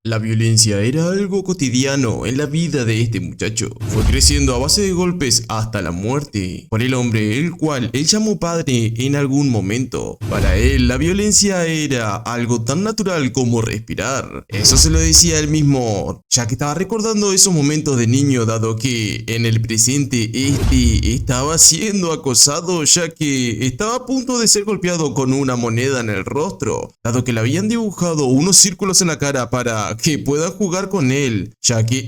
La violencia era algo cotidiano en la vida de este muchacho. Fue creciendo a base de golpes hasta la muerte por el hombre el cual él llamó padre en algún momento. Para él la violencia era algo tan natural como respirar. Eso se lo decía él mismo, ya que estaba recordando esos momentos de niño, dado que en el presente estaba siendo acosado, ya que estaba a punto de ser golpeado con una moneda en el rostro, dado que le habían dibujado unos círculos en la cara para que pueda jugar con él, ya que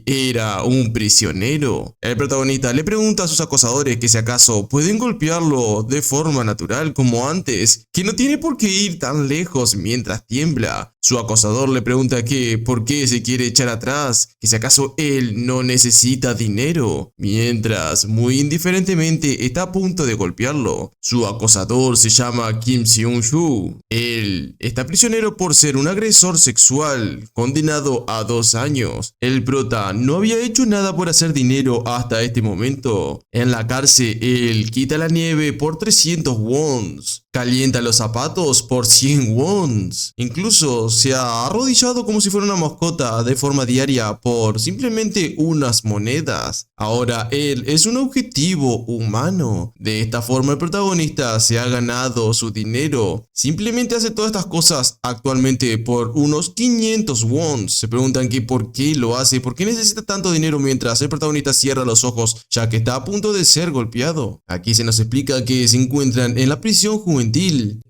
era un prisionero. El protagonista le pregunta a sus acosadores que si acaso pueden golpearlo de forma natural como antes, que no tiene por qué ir tan lejos mientras tiembla. Su acosador le pregunta que por qué se quiere echar atrás, que si acaso él no necesita dinero, mientras muy indiferentemente está a punto de golpearlo. Su acosador se llama Kim Seung-Soo. Él está prisionero por ser un agresor sexual, condenado a 2 años. El prota no había hecho nada por hacer dinero hasta este momento. En la cárcel, él quita la nieve por 300 wons. Calienta los zapatos por 100 wons. Incluso se ha arrodillado como si fuera una mascota de forma diaria por simplemente unas monedas. Ahora él es un objetivo humano. De esta forma el protagonista se ha ganado su dinero. Simplemente hace todas estas cosas actualmente por unos 500 wons. Se preguntan que por qué lo hace, por qué necesita tanto dinero mientras el protagonista cierra los ojos ya que está a punto de ser golpeado. Aquí se nos explica que se encuentran en la prisión juvenil,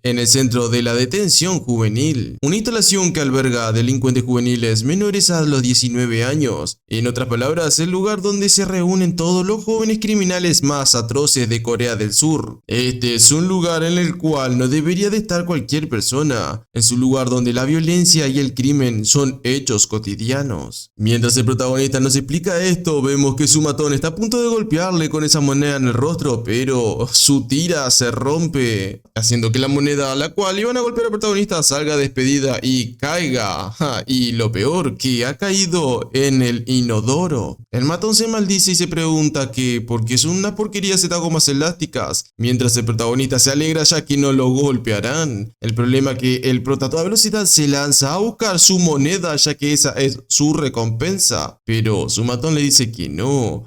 en el centro de la detención juvenil, una instalación que alberga delincuentes juveniles menores a los 19 años. En otras palabras, el lugar donde se reúnen todos los jóvenes criminales más atroces de Corea del Sur. Este es un lugar en el cual no debería de estar cualquier persona. Es un lugar donde la violencia y el crimen son hechos cotidianos. Mientras el protagonista nos explica esto, vemos que su matón está a punto de golpearle con esa moneda en el rostro, pero su tira se rompe, haciendo que la moneda a la cual iban a golpear al protagonista salga despedida y caiga. Y lo peor, que ha caído en el inodoro. El matón se maldice y se pregunta que por qué es una porquería de gomas elásticas, mientras el protagonista se alegra ya que no lo golpearán. El problema es que el prota a toda velocidad se lanza a buscar su moneda, ya que esa es su recompensa. Pero su matón le dice que no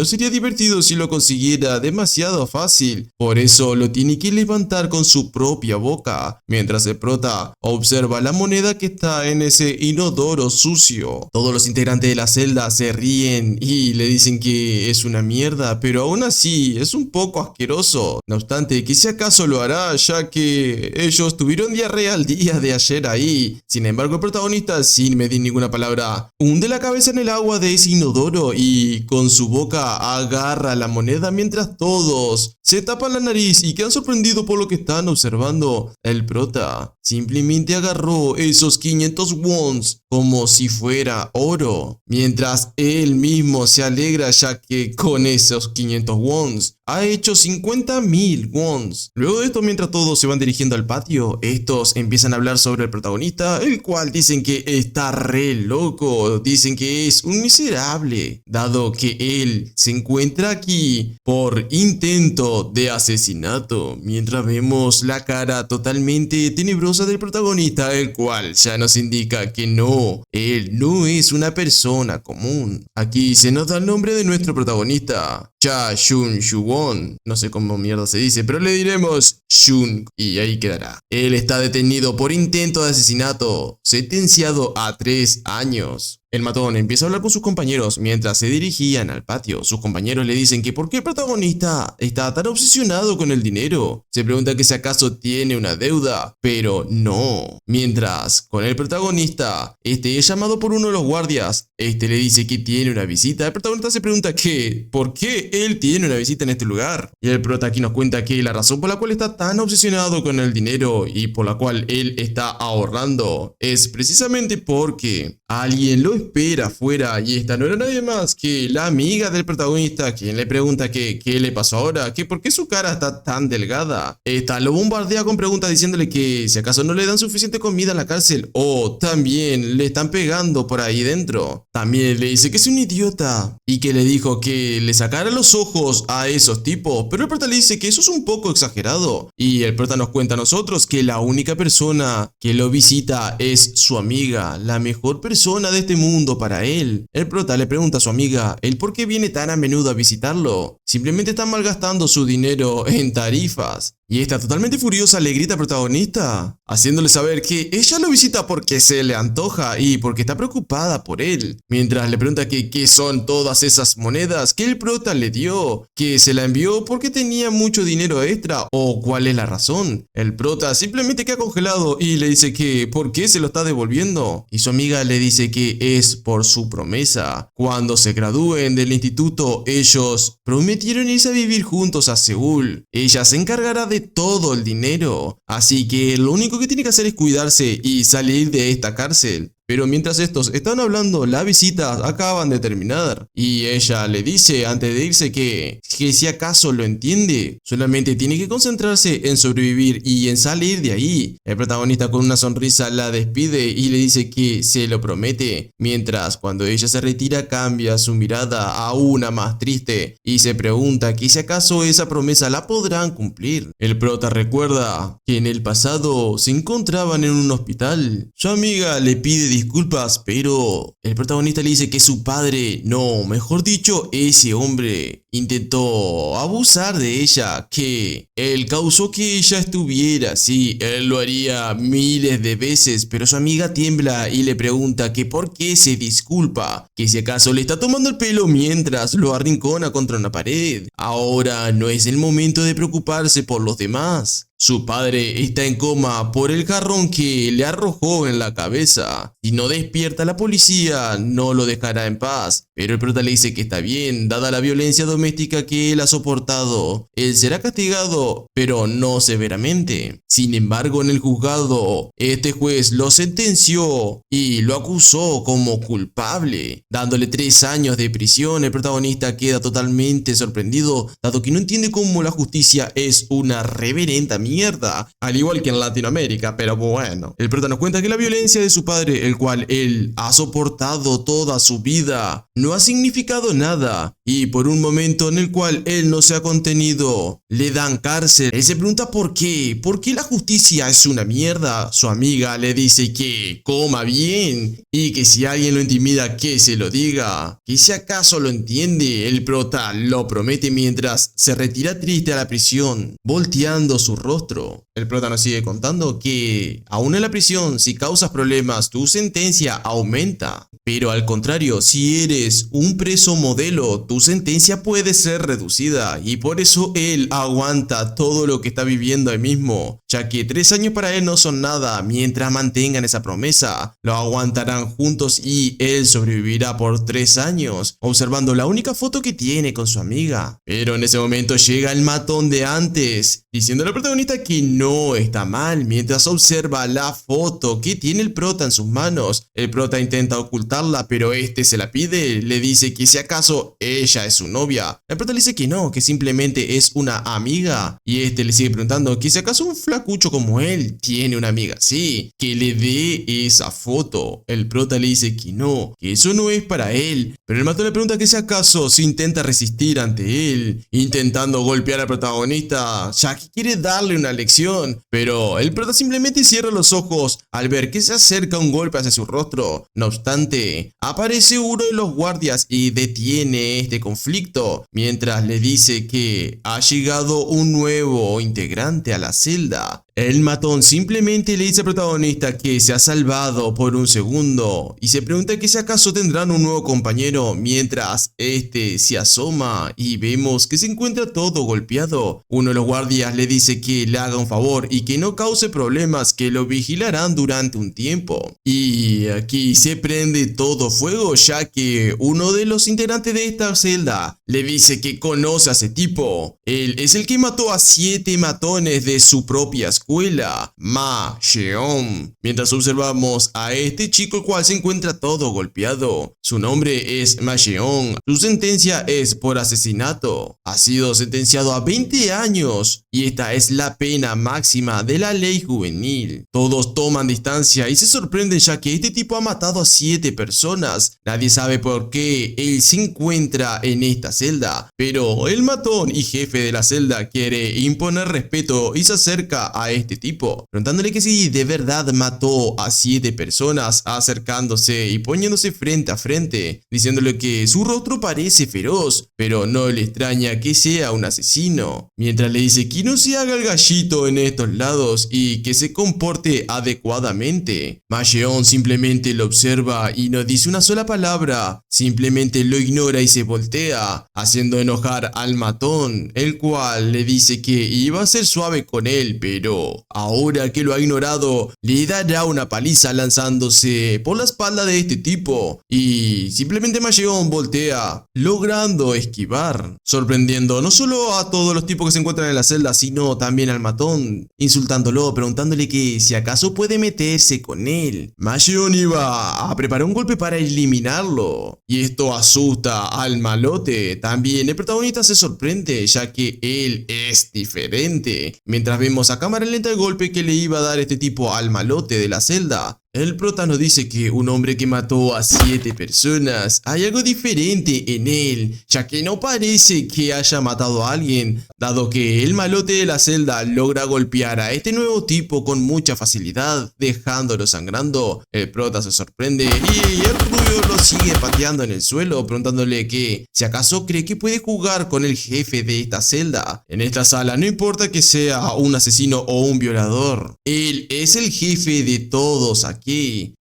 sería divertido si lo consiguiera demasiado fácil. Por eso lo tiene que levantar con su propia boca, mientras el prota observa la moneda que está en ese inodoro sucio. Todos los integrantes de la celda se ríen y le dicen que es una mierda, pero aún así es un poco asqueroso. No obstante, que si acaso lo hará, ya que ellos tuvieron diarrea el día de ayer ahí. Sin embargo, el protagonista, sin medir ninguna palabra, hunde la cabeza en el agua de ese inodoro y con su boca agarra la moneda mientras todos se tapan la nariz y quedan sorprendidos por lo que están observando. El prota simplemente agarró esos 500 wons como si fuera oro, mientras él mismo se alegra ya que con esos 500 wons ha hecho 50.000 wons. Luego de esto, mientras todos se van dirigiendo al patio, estos empiezan a hablar sobre el protagonista, el cual dicen que está re loco, dicen que es un miserable, dado que él se encuentra aquí por intento de asesinato, mientras vemos la cara totalmente tenebrosa del protagonista, el cual ya nos indica que él no es una persona común. Aquí se nos da el nombre de nuestro protagonista, Cha Shun-Shuwon, no sé cómo mierda se dice, pero le diremos Shun y ahí quedará. Él está detenido por intento de asesinato, sentenciado a 3 años. El matón empieza a hablar con sus compañeros mientras se dirigían al patio. Sus compañeros le dicen que por qué el protagonista está tan obsesionado con el dinero. Se pregunta que si acaso tiene una deuda, pero no. Mientras, con el protagonista, es llamado por uno de los guardias. Le dice que tiene una visita. El protagonista se pregunta que por qué él tiene una visita en este lugar. Y el prota aquí nos cuenta que la razón por la cual está tan obsesionado con el dinero y por la cual él está ahorrando es precisamente porque alguien lo espera afuera y esta no era nadie más que la amiga del protagonista, quien le pregunta que qué le pasó ahora, que por qué su cara está tan delgada. Esta lo bombardea con preguntas diciéndole que si acaso no le dan suficiente comida en la cárcel o también le están pegando por ahí dentro. También le dice que es un idiota y que le dijo que le sacara los ojos a esos tipos, pero el prota le dice que eso es un poco exagerado y el prota nos cuenta a nosotros que la única persona que lo visita es su amiga, la mejor persona de este mundo para él. El prota le pregunta a su amiga el por qué viene tan a menudo a visitarlo. Simplemente está malgastando su dinero en tarifas. Y esta totalmente furiosa le grita al protagonista, haciéndole saber que ella lo visita porque se le antoja y porque está preocupada por él. Mientras le pregunta que qué son todas esas monedas que el prota le dio, que se la envió porque tenía mucho dinero extra o cuál es la razón. El prota simplemente queda congelado y le dice que por qué se lo está devolviendo. Y su amiga le dice que es por su promesa. Cuando se gradúen del instituto, ellos prometieron irse a vivir juntos a Seúl. Ella se encargará de todo el dinero, así que lo único que tiene que hacer es cuidarse y salir de esta cárcel. Pero mientras estos están hablando, las visitas acaban de terminar y ella le dice antes de irse que si acaso lo entiende, solamente tiene que concentrarse en sobrevivir y en salir de ahí. El protagonista con una sonrisa la despide y le dice que se lo promete, mientras cuando ella se retira cambia su mirada a una más triste y se pregunta que si acaso esa promesa la podrán cumplir. El prota recuerda que en el pasado se encontraban en un hospital. Su amiga le pide disculpas, pero el protagonista le dice que su padre, no, mejor dicho, ese hombre intentó abusar de ella, que él causó que ella estuviera así, él lo haría miles de veces, pero su amiga tiembla y le pregunta que por qué se disculpa, que si acaso le está tomando el pelo mientras lo arrincona contra una pared. Ahora no es el momento de preocuparse por los demás. Su padre está en coma por el jarrón que le arrojó en la cabeza. Si no despierta la policía, no lo dejará en paz. Pero el prota le dice que está bien, dada la violencia doméstica que él ha soportado. Él será castigado, pero no severamente. Sin embargo, en el juzgado, este juez lo sentenció y lo acusó como culpable, dándole 3 años de prisión. El protagonista queda totalmente sorprendido, dado que no entiende cómo la justicia es una reverenda mierda, al igual que en Latinoamérica, pero bueno. El prota nos cuenta que la violencia de su padre, el cual él ha soportado toda su vida, no ha significado nada, y por un momento en el cual él no se ha contenido, le dan cárcel. Él se pregunta por qué la justicia es una mierda. Su amiga le dice que coma bien y que si alguien lo intimida que se lo diga, que si acaso lo entiende. El prota lo promete mientras se retira triste a la prisión, volteando su rostro. El prota nos sigue contando que aún en la prisión, si causas problemas, tu sentencia aumenta. Pero al contrario, si eres un preso modelo, tu sentencia puede ser reducida, y por eso él aguanta todo lo que está viviendo ahí mismo, ya que 3 años para él no son nada. Mientras mantengan esa promesa, lo aguantarán juntos y él sobrevivirá por 3 años, observando la única foto que tiene con su amiga. Pero en ese momento llega el matón de antes, diciéndole al protagonista que no está mal, mientras observa la foto que tiene el prota en sus manos. El prota intenta ocultarla, pero este se la pide, le dice que si acaso ella es su novia. El prota le dice que no, que simplemente es una amiga, y este le sigue preguntando que si acaso un flacucho como él tiene una amiga así, que le dé esa foto. El prota le dice que no, que eso no es para él, pero el matón le pregunta que si acaso se intenta resistir ante él, intentando golpear al protagonista, ya que quiere darle una lección, pero el prota simplemente cierra los ojos al ver que se acerca un golpe hacia su rostro. No obstante, aparece uno de los guardias y detiene este conflicto, mientras le dice que ha llegado un nuevo integrante a la celda. El matón simplemente le dice al protagonista que se ha salvado por un segundo y se pregunta que si acaso tendrán un nuevo compañero, mientras este se asoma y vemos que se encuentra todo golpeado. Uno de los guardias le dice que le haga un favor y que no cause problemas, que lo vigilarán durante un tiempo. Y aquí se prende todo fuego, ya que uno de los integrantes de esta celda le dice que conoce a ese tipo. Él es el que mató a 7 matones de su propia escuela, Ma Sheon. Mientras observamos a este chico el cual se encuentra todo golpeado. Su nombre es Ma Sheon. Su sentencia es por asesinato. Ha sido sentenciado a 20 años y esta es la pena máxima de la ley juvenil. Todos toman distancia y se sorprenden ya que este tipo ha matado a 7 personas. Nadie sabe por qué él se encuentra en esta celda, pero el matón y jefe de la celda quiere imponer respeto y se acerca a este tipo, preguntándole que si de verdad mató a 7 personas, acercándose y poniéndose frente a frente, diciéndole que su rostro parece feroz, pero no le extraña que sea un asesino, mientras le dice que no se haga el gallito en estos lados y que se comporte adecuadamente. Ma Sheon simplemente lo observa y no dice una sola palabra, simplemente lo ignora y se voltea, haciendo enojar al matón, el cual le dice que iba a ser suave con él, pero ahora que lo ha ignorado, le dará una paliza lanzándose por la espalda de este tipo, y simplemente Ma Sheon voltea, logrando esquivar, sorprendiendo no solo a todos los tipos que se encuentran en la celda, sino también al matón, insultándolo, preguntándole que si acaso puede meterse con él. Ma Sheon iba a preparar un golpe para eliminarlo, y esto asusta al malote. También el protagonista se sorprende ya que él es diferente. Mientras vemos a cámara lenta el golpe que le iba a dar este tipo al malote de la celda, el prota nos dice que un hombre que mató a 7 personas, hay algo diferente en él, ya que no parece que haya matado a alguien, dado que el malote de la celda logra golpear a este nuevo tipo con mucha facilidad, dejándolo sangrando. El prota se sorprende y el rubio lo sigue pateando en el suelo, preguntándole que si acaso cree que puede jugar con el jefe de esta celda. En esta sala no importa que sea un asesino o un violador, él es el jefe de todos aquí.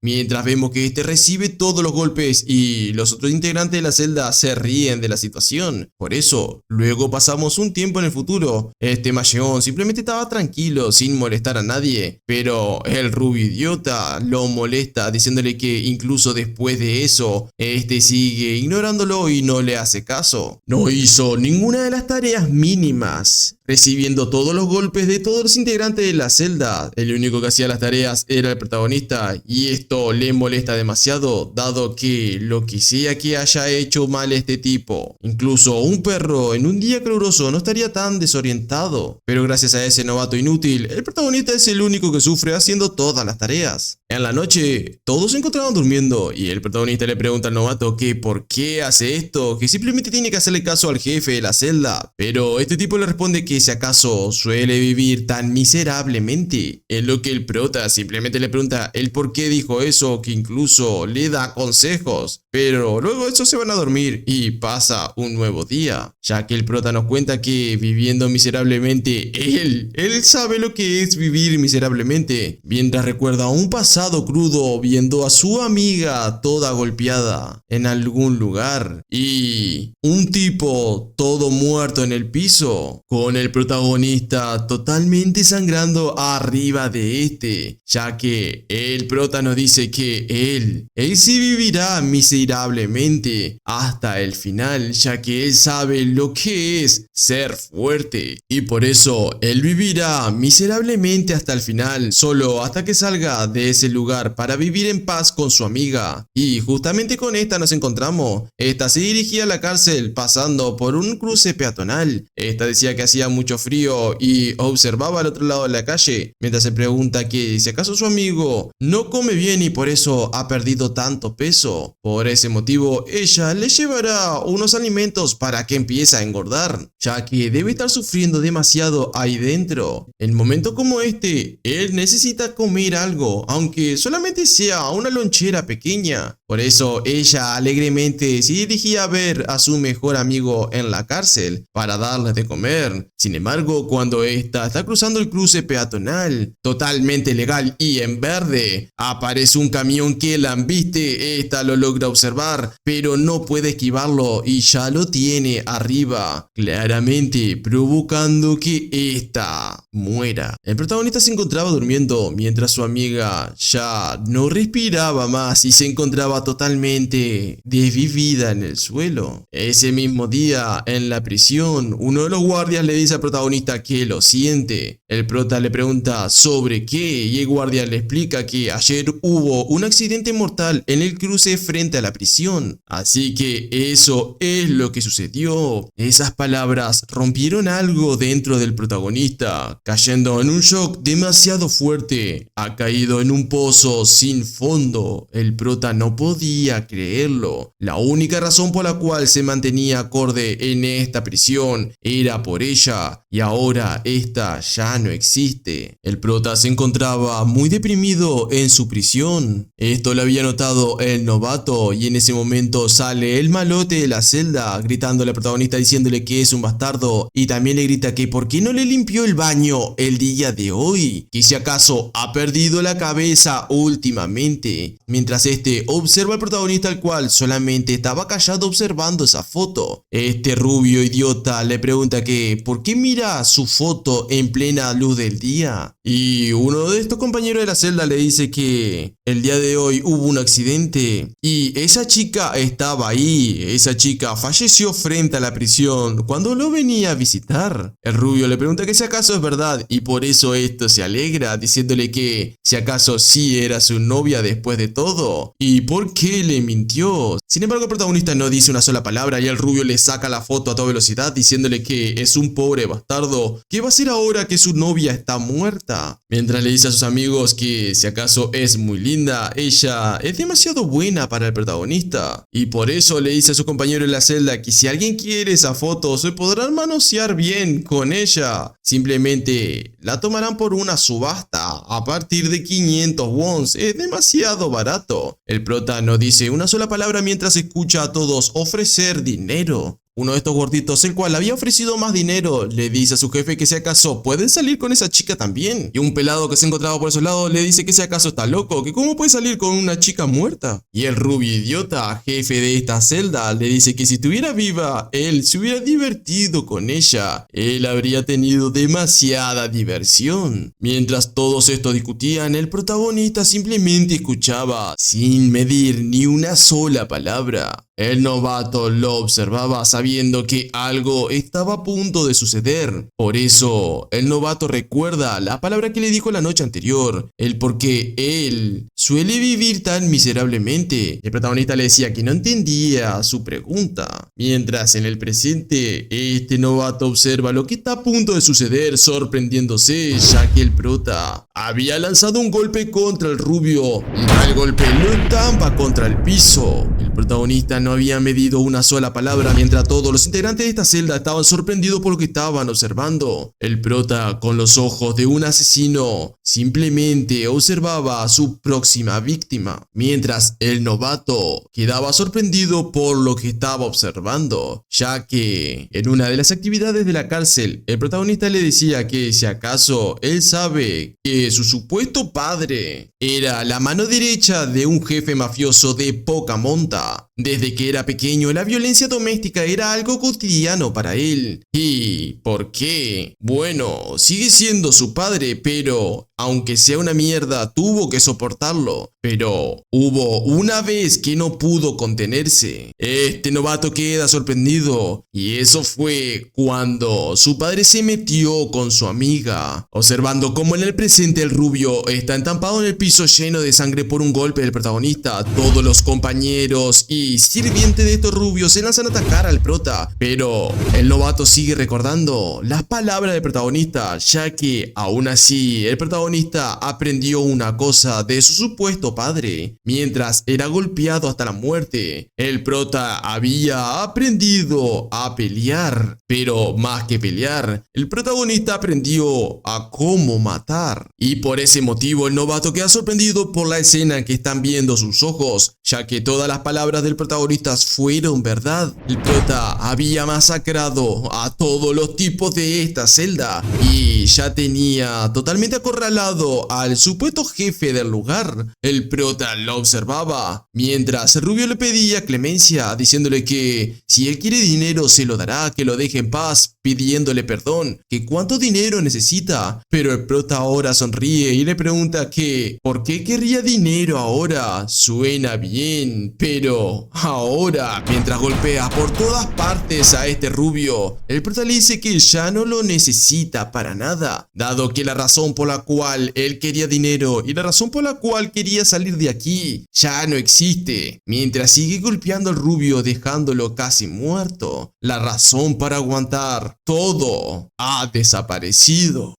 Mientras vemos que este recibe todos los golpes y los otros integrantes de la celda se ríen de la situación. Por eso, luego pasamos un tiempo en el futuro. Este Ma Sheon simplemente estaba tranquilo sin molestar a nadie, pero el rubio idiota lo molesta diciéndole que incluso después de eso, este sigue ignorándolo y no le hace caso. No hizo ninguna de las tareas mínimas, recibiendo todos los golpes de todos los integrantes de la celda. El único que hacía las tareas era el protagonista, y esto le molesta demasiado, dado que lo que sea que haya hecho mal este tipo, incluso un perro en un día caluroso no estaría tan desorientado. Pero gracias a ese novato inútil, el protagonista es el único que sufre haciendo todas las tareas. En la noche, todos se encontraban durmiendo y el protagonista le pregunta al novato que por qué hace esto, que simplemente tiene que hacerle caso al jefe de la celda. Pero este tipo le responde que si acaso suele vivir tan miserablemente, en lo que el prota simplemente le pregunta el por qué dijo eso, que incluso le da consejos. Pero luego estos se van a dormir y pasa un nuevo día, ya que el prota nos cuenta que viviendo miserablemente, él sabe lo que es vivir miserablemente, mientras recuerda un pasado crudo viendo a su amiga toda golpeada en algún lugar y un tipo todo muerto en el piso, con el protagonista totalmente sangrando arriba de este, ya que el prota nos dice que él sí vivirá miserablemente hasta el final, ya que él sabe lo que es ser fuerte y por eso él vivirá miserablemente hasta el final, solo hasta que salga de ese lugar para vivir en paz con su amiga. Y justamente con esta nos encontramos. Esta se dirigía a la cárcel pasando por un cruce peatonal. Esta decía que hacía mucho frío y observaba al otro lado de la calle, mientras se pregunta que si acaso su amigo no come bien y por eso ha perdido tanto peso. Por ese motivo, ella le llevará unos alimentos para que empiece a engordar, ya que debe estar sufriendo demasiado ahí dentro. En momentos como este, él necesita comer algo, aunque solamente sea una lonchera pequeña. Por eso ella alegremente se dirigía a ver a su mejor amigo en la cárcel para darle de comer. Sin embargo, cuando esta está cruzando el cruce peatonal, totalmente legal y en verde, aparece un camión que la embiste. Esta lo logra observar, pero no puede esquivarlo y ya lo tiene arriba, claramente provocando que esta muera. El protagonista se encontraba durmiendo mientras su amiga ya no respiraba más y se encontraba totalmente desvivida en el suelo. Ese mismo día, en la prisión, uno de los guardias le dice al protagonista que lo siente. El prota le pregunta sobre qué y el guardia le explica que ayer hubo un accidente mortal en el cruce frente a la prisión. Así que eso es lo que sucedió. Esas palabras rompieron algo dentro del protagonista, cayendo en un shock demasiado fuerte. Ha caído en un pozo sin fondo. El prota no podía creerlo. La única razón por la cual se mantenía acorde en esta prisión era por ella, y ahora esta ya no existe. El prota se encontraba muy deprimido en su prisión. Esto lo había notado el novato, y en ese momento sale el malote de la celda gritándole al protagonista diciéndole que es un bastardo, y también le grita que por qué no le limpió el baño el día de hoy, que si acaso ha perdido la cabeza últimamente, mientras este observa al protagonista, al cual solamente estaba callado observando esa foto. Este rubio idiota le pregunta que por qué mira su foto en plena luz del día, y uno de estos compañeros de la celda le dice que el día de hoy hubo un accidente y esa chica estaba ahí. Esa chica falleció frente a la prisión cuando lo venía a visitar. El rubio le pregunta que si acaso es verdad, y por eso esto se alegra, diciéndole que si acaso sí era su novia después de todo, y por qué le mintió. Sin embargo, el protagonista no dice una sola palabra, y el rubio le saca la foto a toda velocidad diciéndole que es un pobre bastardo. ¿Qué va a hacer ahora que su novia está muerta? Mientras le dice a sus amigos que si acaso es muy linda, ella es demasiado buena para el protagonista, y por eso le dice a su compañero en la celda que si alguien quiere esa foto se podrán manosear bien con ella. Simplemente la tomarán por una subasta a partir de 500 wons. Es demasiado barato. El prota no dice una sola palabra mientras escucha a todos ofrecer dinero. Uno de estos gorditos, el cual había ofrecido más dinero, le dice a su jefe que si acaso pueden salir con esa chica también. Y un pelado que se encontraba por esos lados le dice que si acaso está loco, que cómo puede salir con una chica muerta. Y el rubio idiota, jefe de esta celda, le dice que si estuviera viva, él se hubiera divertido con ella. Él habría tenido demasiada diversión. Mientras todos estos discutían, el protagonista simplemente escuchaba, sin medir ni una sola palabra. El novato lo observaba sabiendo que algo estaba a punto de suceder. Por eso, el novato recuerda la palabra que le dijo la noche anterior, el por qué él suele vivir tan miserablemente. El protagonista le decía que no entendía su pregunta. Mientras en el presente, este novato observa lo que está a punto de suceder, sorprendiéndose, ya que el prota había lanzado un golpe contra el rubio. El golpe lo estampa contra el piso. El protagonista no había medido una sola palabra mientras todos los integrantes de esta celda estaban sorprendidos por lo que estaban observando. El prota, con los ojos de un asesino, simplemente observaba a su próxima víctima, mientras el novato quedaba sorprendido por lo que estaba observando, ya que en una de las actividades de la cárcel, el protagonista le decía que si acaso él sabe que su supuesto padre era la mano derecha de un jefe mafioso de poca monta. Desde que era pequeño, la violencia doméstica era algo cotidiano para él. ¿Y por qué? Bueno, sigue siendo su padre, pero aunque sea una mierda, tuvo que soportarlo. Pero hubo una vez que no pudo contenerse. Este novato queda sorprendido, y eso fue cuando su padre se metió con su amiga, observando cómo en el presente el rubio está entampado en el piso lleno de sangre por un golpe del protagonista. Todos los compañeros y sirvientes de estos rubios se lanzan a atacar al prota, pero el novato sigue recordando las palabras del protagonista, ya que aún así el protagonista aprendió una cosa de su supuesto padre. Mientras era golpeado hasta la muerte, el prota había aprendido a pelear, pero más que pelear, el protagonista aprendió a cómo matar. Y por ese motivo el novato queda sorprendido por la escena que están viendo sus ojos, ya que todas las palabras del del protagonista fueron verdad. El prota había masacrado a todos los tipos de esta celda y ya tenía totalmente acorralado al supuesto jefe del lugar. El prota lo observaba mientras el rubio le pedía clemencia, diciéndole que si él quiere dinero se lo dará, que lo deje en paz, pidiéndole perdón, que cuánto dinero necesita. Pero el prota ahora sonríe y le pregunta que ¿por qué querría dinero ahora? Suena bien, pero ahora, mientras golpea por todas partes a este rubio, el prota le dice que ya no lo necesita para nada, dado que la razón por la cual él quería dinero y la razón por la cual quería salir de aquí ya no existe. Mientras sigue golpeando al rubio dejándolo casi muerto, la razón para aguantar todo ha desaparecido.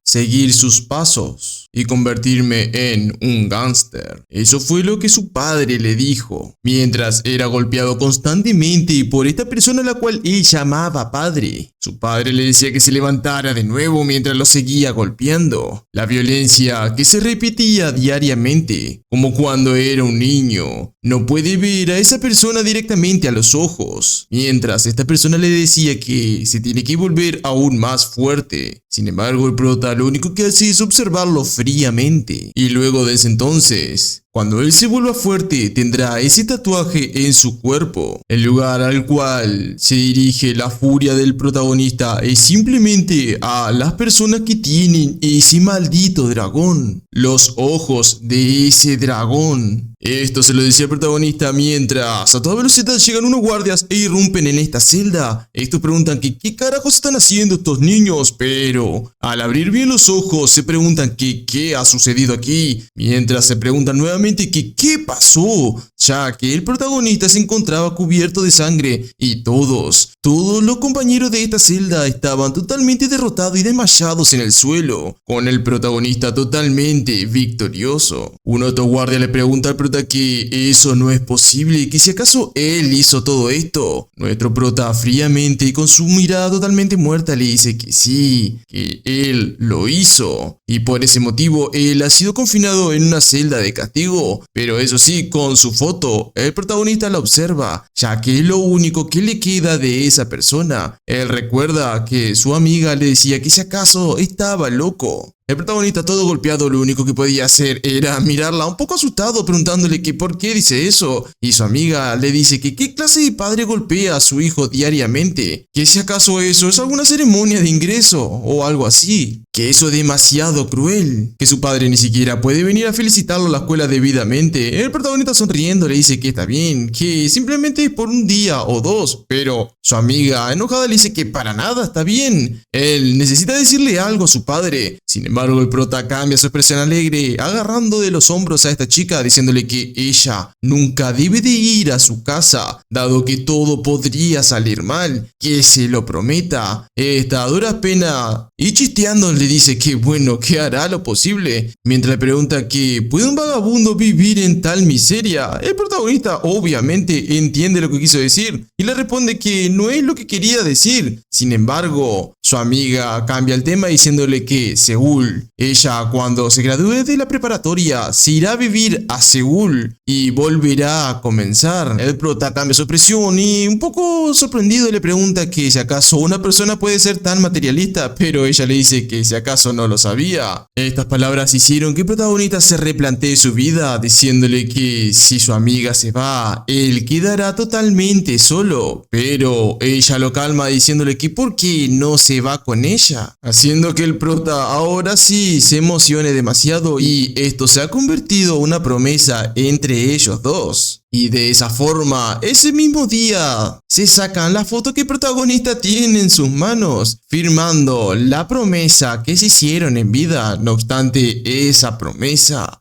Seguir sus pasos y convertirme en un gángster. Eso fue lo que su padre le dijo, mientras era golpeado constantemente por esta persona a la cual él llamaba padre. Su padre le decía que se levantara de nuevo mientras lo seguía golpeando. La violencia que se repetía diariamente, como cuando era un niño. No puede ver a esa persona directamente a los ojos, mientras esta persona le decía que se tiene que volver aún más fuerte. Sin embargo, el prota lo único que hace es observarlo fríamente. Y luego de ese entonces, cuando él se vuelva fuerte, tendrá ese tatuaje en su cuerpo. El lugar al cual se dirige la furia del protagonista es simplemente a las personas que tienen ese maldito dragón. Los ojos de ese dragón. Esto se lo decía el protagonista mientras a toda velocidad llegan unos guardias e irrumpen en esta celda. Estos preguntan que qué carajos están haciendo estos niños, pero al abrir bien los ojos se preguntan que qué ha sucedido aquí, mientras se preguntan nuevamente que qué pasó, ya que el protagonista se encontraba cubierto de sangre y todos los compañeros de esta celda estaban totalmente derrotados y desmayados en el suelo, con el protagonista totalmente victorioso. Un otro guardia le pregunta al protagonista que eso no es posible, que si acaso él hizo todo esto. Nuestro prota fríamente y con su mirada totalmente muerta le dice que sí, que él lo hizo y por ese motivo él ha sido confinado en una celda de castigo, pero eso sí, con su foto. El protagonista la observa, ya que es lo único que le queda de esa persona. Él recuerda que su amiga le decía que si acaso estaba loco. El protagonista, todo golpeado, lo único que podía hacer era mirarla un poco asustado, preguntándole que por qué dice eso. Y su amiga le dice que qué clase de padre golpea a su hijo diariamente, que si acaso eso es alguna ceremonia de ingreso o algo así, que eso es demasiado cruel, que su padre ni siquiera puede venir a felicitarlo a la escuela debidamente. El protagonista sonriendo le dice que está bien, que simplemente es por un día o dos, pero su amiga enojada le dice que para nada está bien. Él necesita decirle algo a su padre. Sin embargo, el prota cambia su expresión alegre, agarrando de los hombros a esta chica, diciéndole que ella nunca debe de ir a su casa, dado que todo podría salir mal, que se lo prometa. Esta a duras penas y chisteando le dice que bueno, que hará lo posible, mientras le pregunta que ¿puede un vagabundo vivir en tal miseria? El protagonista obviamente entiende lo que quiso decir y le responde que no es lo que quería decir. Sin embargo, su amiga cambia el tema diciéndole que Seúl, ella cuando se gradúe de la preparatoria se irá a vivir a Seúl y volverá a comenzar. El prota cambia su expresión y un poco sorprendido le pregunta que si acaso una persona puede ser tan materialista, pero ella le dice que si acaso no lo sabía. Estas palabras hicieron que el protagonista se replantee su vida, diciéndole que si su amiga se va, él quedará totalmente solo, pero ella lo calma diciéndole que por qué no se va con ella, haciendo que el prota ahora sí se emocione demasiado y esto se ha convertido en una promesa entre ellos dos. Y de esa forma, ese mismo día, se sacan la foto que el protagonista tiene en sus manos, firmando la promesa que se hicieron en vida. No obstante, esa promesa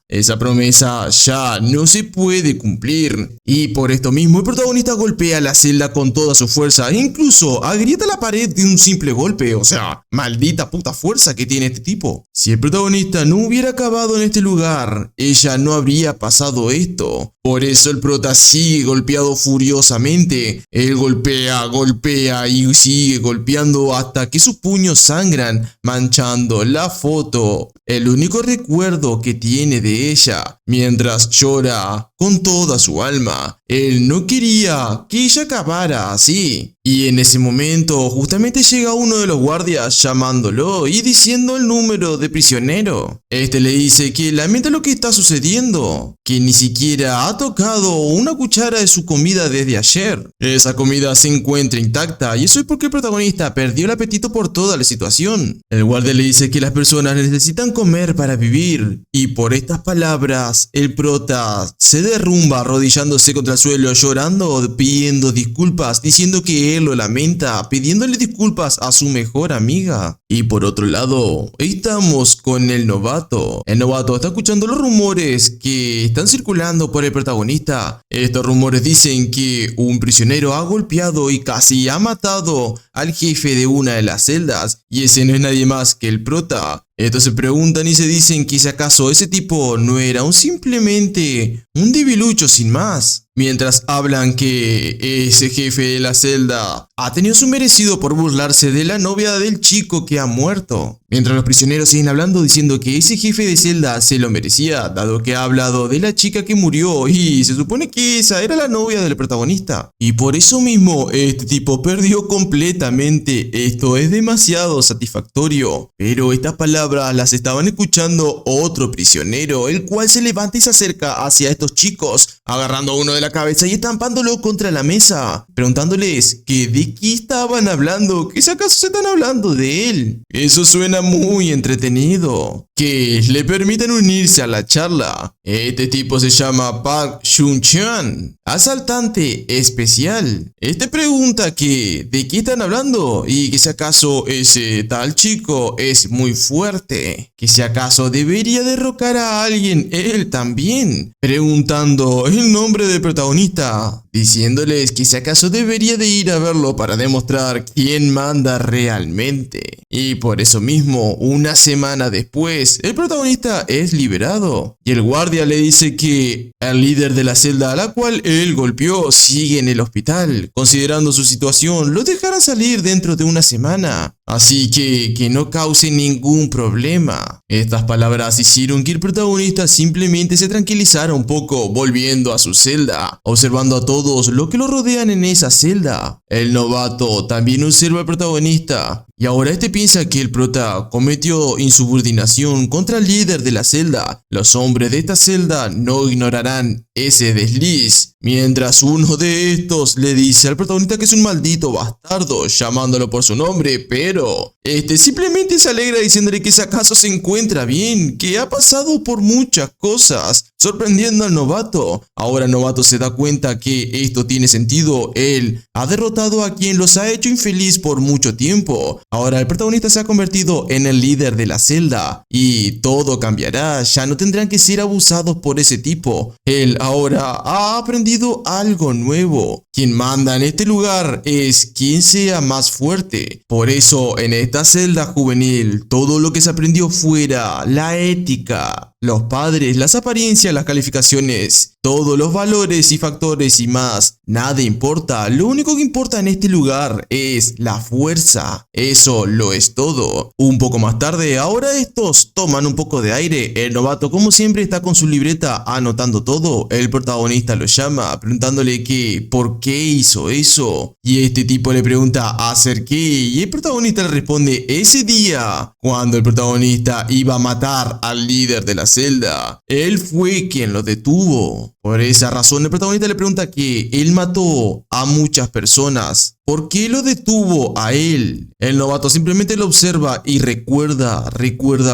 ya no se puede cumplir. Y por esto mismo, el protagonista golpea la celda con toda su fuerza, e incluso agrieta la pared de un simple golpe. O sea, maldita puta fuerza que tiene este tipo. Si el protagonista no hubiera acabado en este lugar, ella no habría pasado esto. Por eso el protagonista prota sigue golpeado furiosamente. Él golpea y sigue golpeando hasta que sus puños sangran, manchando la foto, el único recuerdo que tiene de ella, mientras llora con toda su alma. Él no quería que ella acabara así. Y en ese momento justamente llega uno de los guardias llamándolo y diciendo el número de prisionero. Este le dice que lamenta lo que está sucediendo, que ni siquiera ha tocado una cuchara de su comida desde ayer. Esa comida se encuentra intacta y eso es porque el protagonista perdió el apetito por toda la situación. El guardia le dice que las personas necesitan comer para vivir, y por estas palabras el prota se derrumba arrodillándose contra el suelo, llorando, pidiendo disculpas, diciendo que él lo lamenta, pidiéndole disculpas a su mejor amiga. Y por otro lado, estamos con el novato. El novato está escuchando los rumores que están circulando por el protagonista. Estos rumores dicen que un prisionero ha golpeado y casi ha matado al jefe de una de las celdas, y ese no es nadie más que el prota. Estos se preguntan y se dicen que si acaso ese tipo no era simplemente un debilucho sin más. Mientras hablan que ese jefe de la celda ha tenido su merecido por burlarse de la novia del chico que ha muerto. Mientras los prisioneros siguen hablando diciendo que ese jefe de celda se lo merecía, dado que ha hablado de la chica que murió y se supone que esa era la novia del protagonista. Y por eso mismo este tipo perdió completamente. Esto es demasiado satisfactorio. Pero estas palabras las estaban escuchando otro prisionero, el cual se levanta y se acerca hacia estos chicos, agarrando a uno de la cabeza y estampándolo contra la mesa, preguntándoles que de qué estaban hablando, que si acaso se están hablando de él. Eso suena muy entretenido, que le permiten unirse a la charla. Este tipo se llama Park Shun-chan, asaltante especial. Este pregunta que de qué están hablando y que si acaso ese tal chico es muy fuerte, que si acaso debería derrocar a alguien él también, preguntando el nombre del protagonista, diciéndoles que si acaso debería de ir a verlo para demostrar quién manda realmente. Y por eso mismo, una semana después, el protagonista es liberado y el guardia le dice que el líder de la celda a la cual él golpeó sigue en el hospital. Considerando su situación, lo dejará salir dentro de una semana, así que no cause ningún problema. Estas palabras hicieron que el protagonista simplemente se tranquilizara un poco, volviendo a su celda, observando a todos lo que lo rodean en esa celda. El novato también observa al protagonista y ahora este piensa que el prota cometió insubordinación contra el líder de la celda. Los hombres de esta celda no ignorarán ese desliz, mientras uno de estos le dice al protagonista que es un maldito bastardo, llamándolo por su nombre, pero este simplemente se alegra diciéndole que si acaso se encuentra bien, que ha pasado por muchas cosas, sorprendiendo al novato. Ahora el novato se da cuenta que esto tiene sentido. Él ha derrotado a quien los ha hecho infeliz por mucho tiempo. Ahora el protagonista se ha convertido en el líder de la celda y todo cambiará. Ya no tendrán que ser abusados por ese tipo. Él ahora ha aprendido algo nuevo. Quien manda en este lugar es quien sea más fuerte. Por eso en esta celda juvenil todo lo que se aprendió fuera la ética, los padres, las apariencias, las calificaciones, todos los valores y factores y más. Nada importa, lo único que importa en este lugar es la fuerza. Eso lo es todo. Un poco más tarde, ahora estos toman un poco de aire. El novato como siempre está con su libreta anotando todo. El protagonista lo llama preguntándole que por qué hizo eso. Y este tipo le pregunta ¿hacer qué? Y el protagonista le responde ese día, cuando el protagonista iba a matar al líder de la celda, él fue quien lo detuvo. Por esa razón el protagonista le pregunta que él mató a muchas personas. ¿Por qué lo detuvo a él? El novato simplemente lo observa y recuerda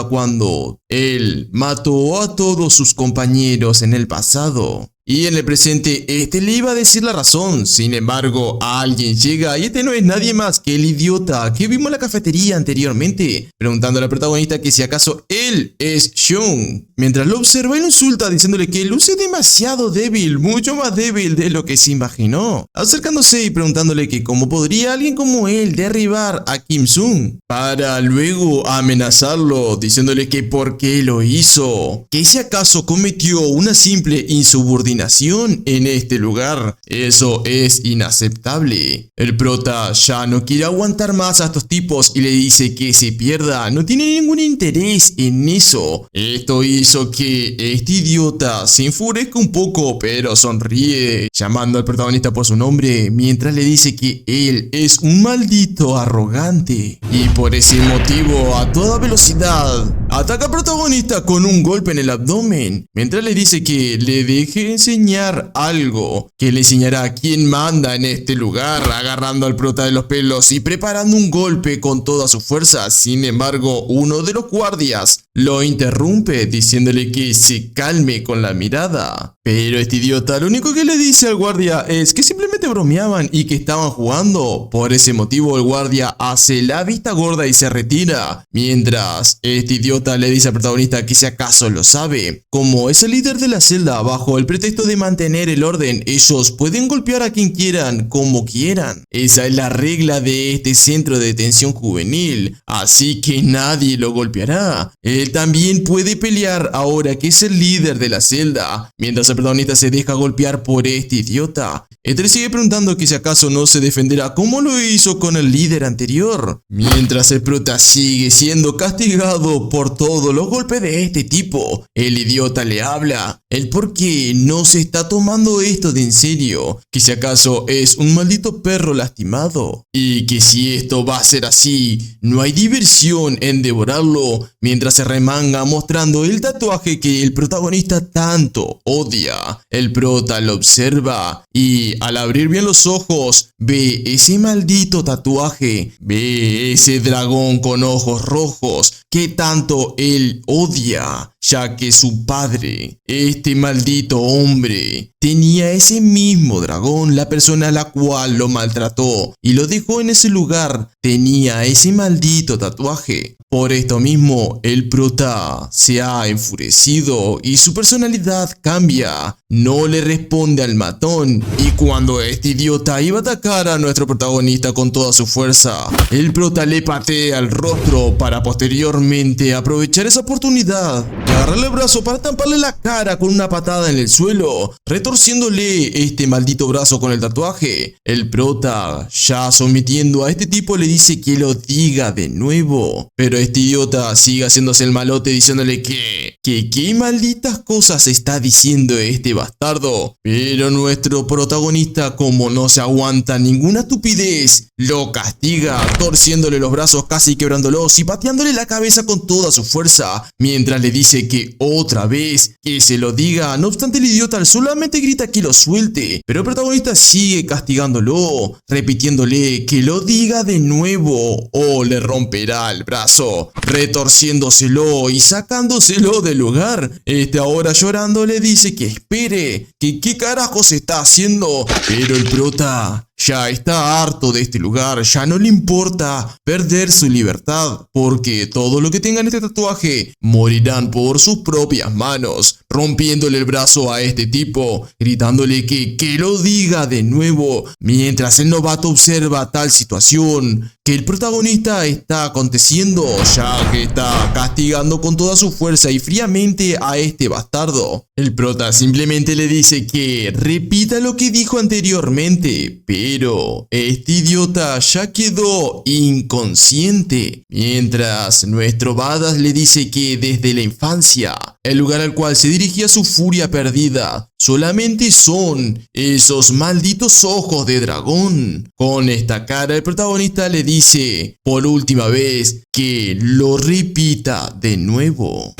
cuando él mató a todos sus compañeros en el pasado. Y en el presente, este le iba a decir la razón. Sin embargo, alguien llega y este no es nadie más que el idiota que vimos en la cafetería anteriormente, preguntándole al protagonista que si acaso él es Shun. Mientras lo observa y lo insulta diciéndole que luce demasiado débil, mucho más débil de lo que se imaginó, acercándose y preguntándole que cómo podría alguien como él derribar a Kim Sung, para luego amenazarlo diciéndole que por qué lo hizo, que si acaso cometió una simple insubordinación contaminación en este lugar. Eso es inaceptable. El prota ya no quiere aguantar más a estos tipos y le dice que se pierda. No tiene ningún interés en eso. Esto hizo que este idiota se enfurezca un poco, pero sonríe, llamando al protagonista por su nombre, mientras le dice que él es un maldito arrogante. Y por ese motivo, a toda velocidad, ataca al protagonista con un golpe en el abdomen, mientras le dice que le deje enseñar algo, que le enseñará a quién manda en este lugar, agarrando al prota de los pelos y preparando un golpe con toda su fuerza. Sin embargo, uno de los guardias lo interrumpe diciéndole que se calme con la mirada. Pero este idiota lo único que le dice al guardia es que simplemente bromeaban y que estaban jugando. Por ese motivo el guardia hace la vista gorda y se retira, mientras este idiota le dice al protagonista que si acaso lo sabe, como es el líder de la celda, bajo el pretexto de mantener el orden, ellos pueden golpear a quien quieran, como quieran. Esa es la regla de este centro de detención juvenil, así que nadie lo golpeará. Él también puede pelear ahora que es el líder de la celda, mientras el protagonista se deja golpear por este idiota. Este le sigue preguntando que si acaso no se defenderá como lo hizo con el líder anterior, mientras el prota sigue siendo castigado por todos los golpes de este tipo. El idiota le habla el por qué no se está tomando esto de en serio, que si acaso es un maldito perro lastimado, y que si esto va a ser así, no hay diversión en devorarlo, mientras se remanga mostrando el tatuaje que el protagonista tanto odia. El prota lo observa y al abrir bien los ojos ve ese maldito tatuaje, ve ese dragón con ojos rojos que tanto él odia, ya que su padre, este maldito hombre, tenía ese mismo dragón. La persona a la cual lo maltrató y lo dejó en ese lugar tenía ese maldito tatuaje. Por esto mismo, el prota se ha enfurecido y su personalidad cambia. No le responde al matón, y cuando este idiota iba a atacar a nuestro protagonista con toda su fuerza, el prota le patea el rostro para posteriormente aprovechar esa oportunidad y agarrarle el brazo para tamparle la cara con una patada en el suelo, retorciéndole este maldito brazo con el tatuaje. El prota, ya sometiendo a este tipo, le dice que lo diga de nuevo, pero este idiota sigue haciéndose el malote diciéndole que qué malditas cosas está diciendo este bastardo. Pero nuestro protagonista, como no se aguanta ninguna estupidez, lo castiga torciéndole los brazos, casi quebrándolos, y pateándole la cabeza con toda su fuerza, mientras le dice que otra vez que se lo diga. No obstante, el idiota solamente grita que lo suelte, pero el protagonista sigue castigándolo, repitiéndole que lo diga de nuevo o le romperá el brazo, retorciéndoselo y sacándoselo del lugar. Este ahora llorando le dice que espere, que qué carajos está haciendo, pero el prota ya está harto de este lugar, ya no le importa perder su libertad, porque todo lo que tengan este tatuaje morirán por sus propias manos, rompiéndole el brazo a este tipo, gritándole que lo diga de nuevo, mientras el novato observa tal situación que el protagonista está aconteciendo, ya que está castigando con toda su fuerza y fríamente a este bastardo. El prota simplemente le dice que repita lo que dijo anteriormente, pero este idiota ya quedó inconsciente, mientras nuestro badass le dice que desde la infancia, el lugar al cual se dirigía su furia perdida solamente son esos malditos ojos de dragón. Con esta cara, el protagonista le dice por última vez que lo repita de nuevo.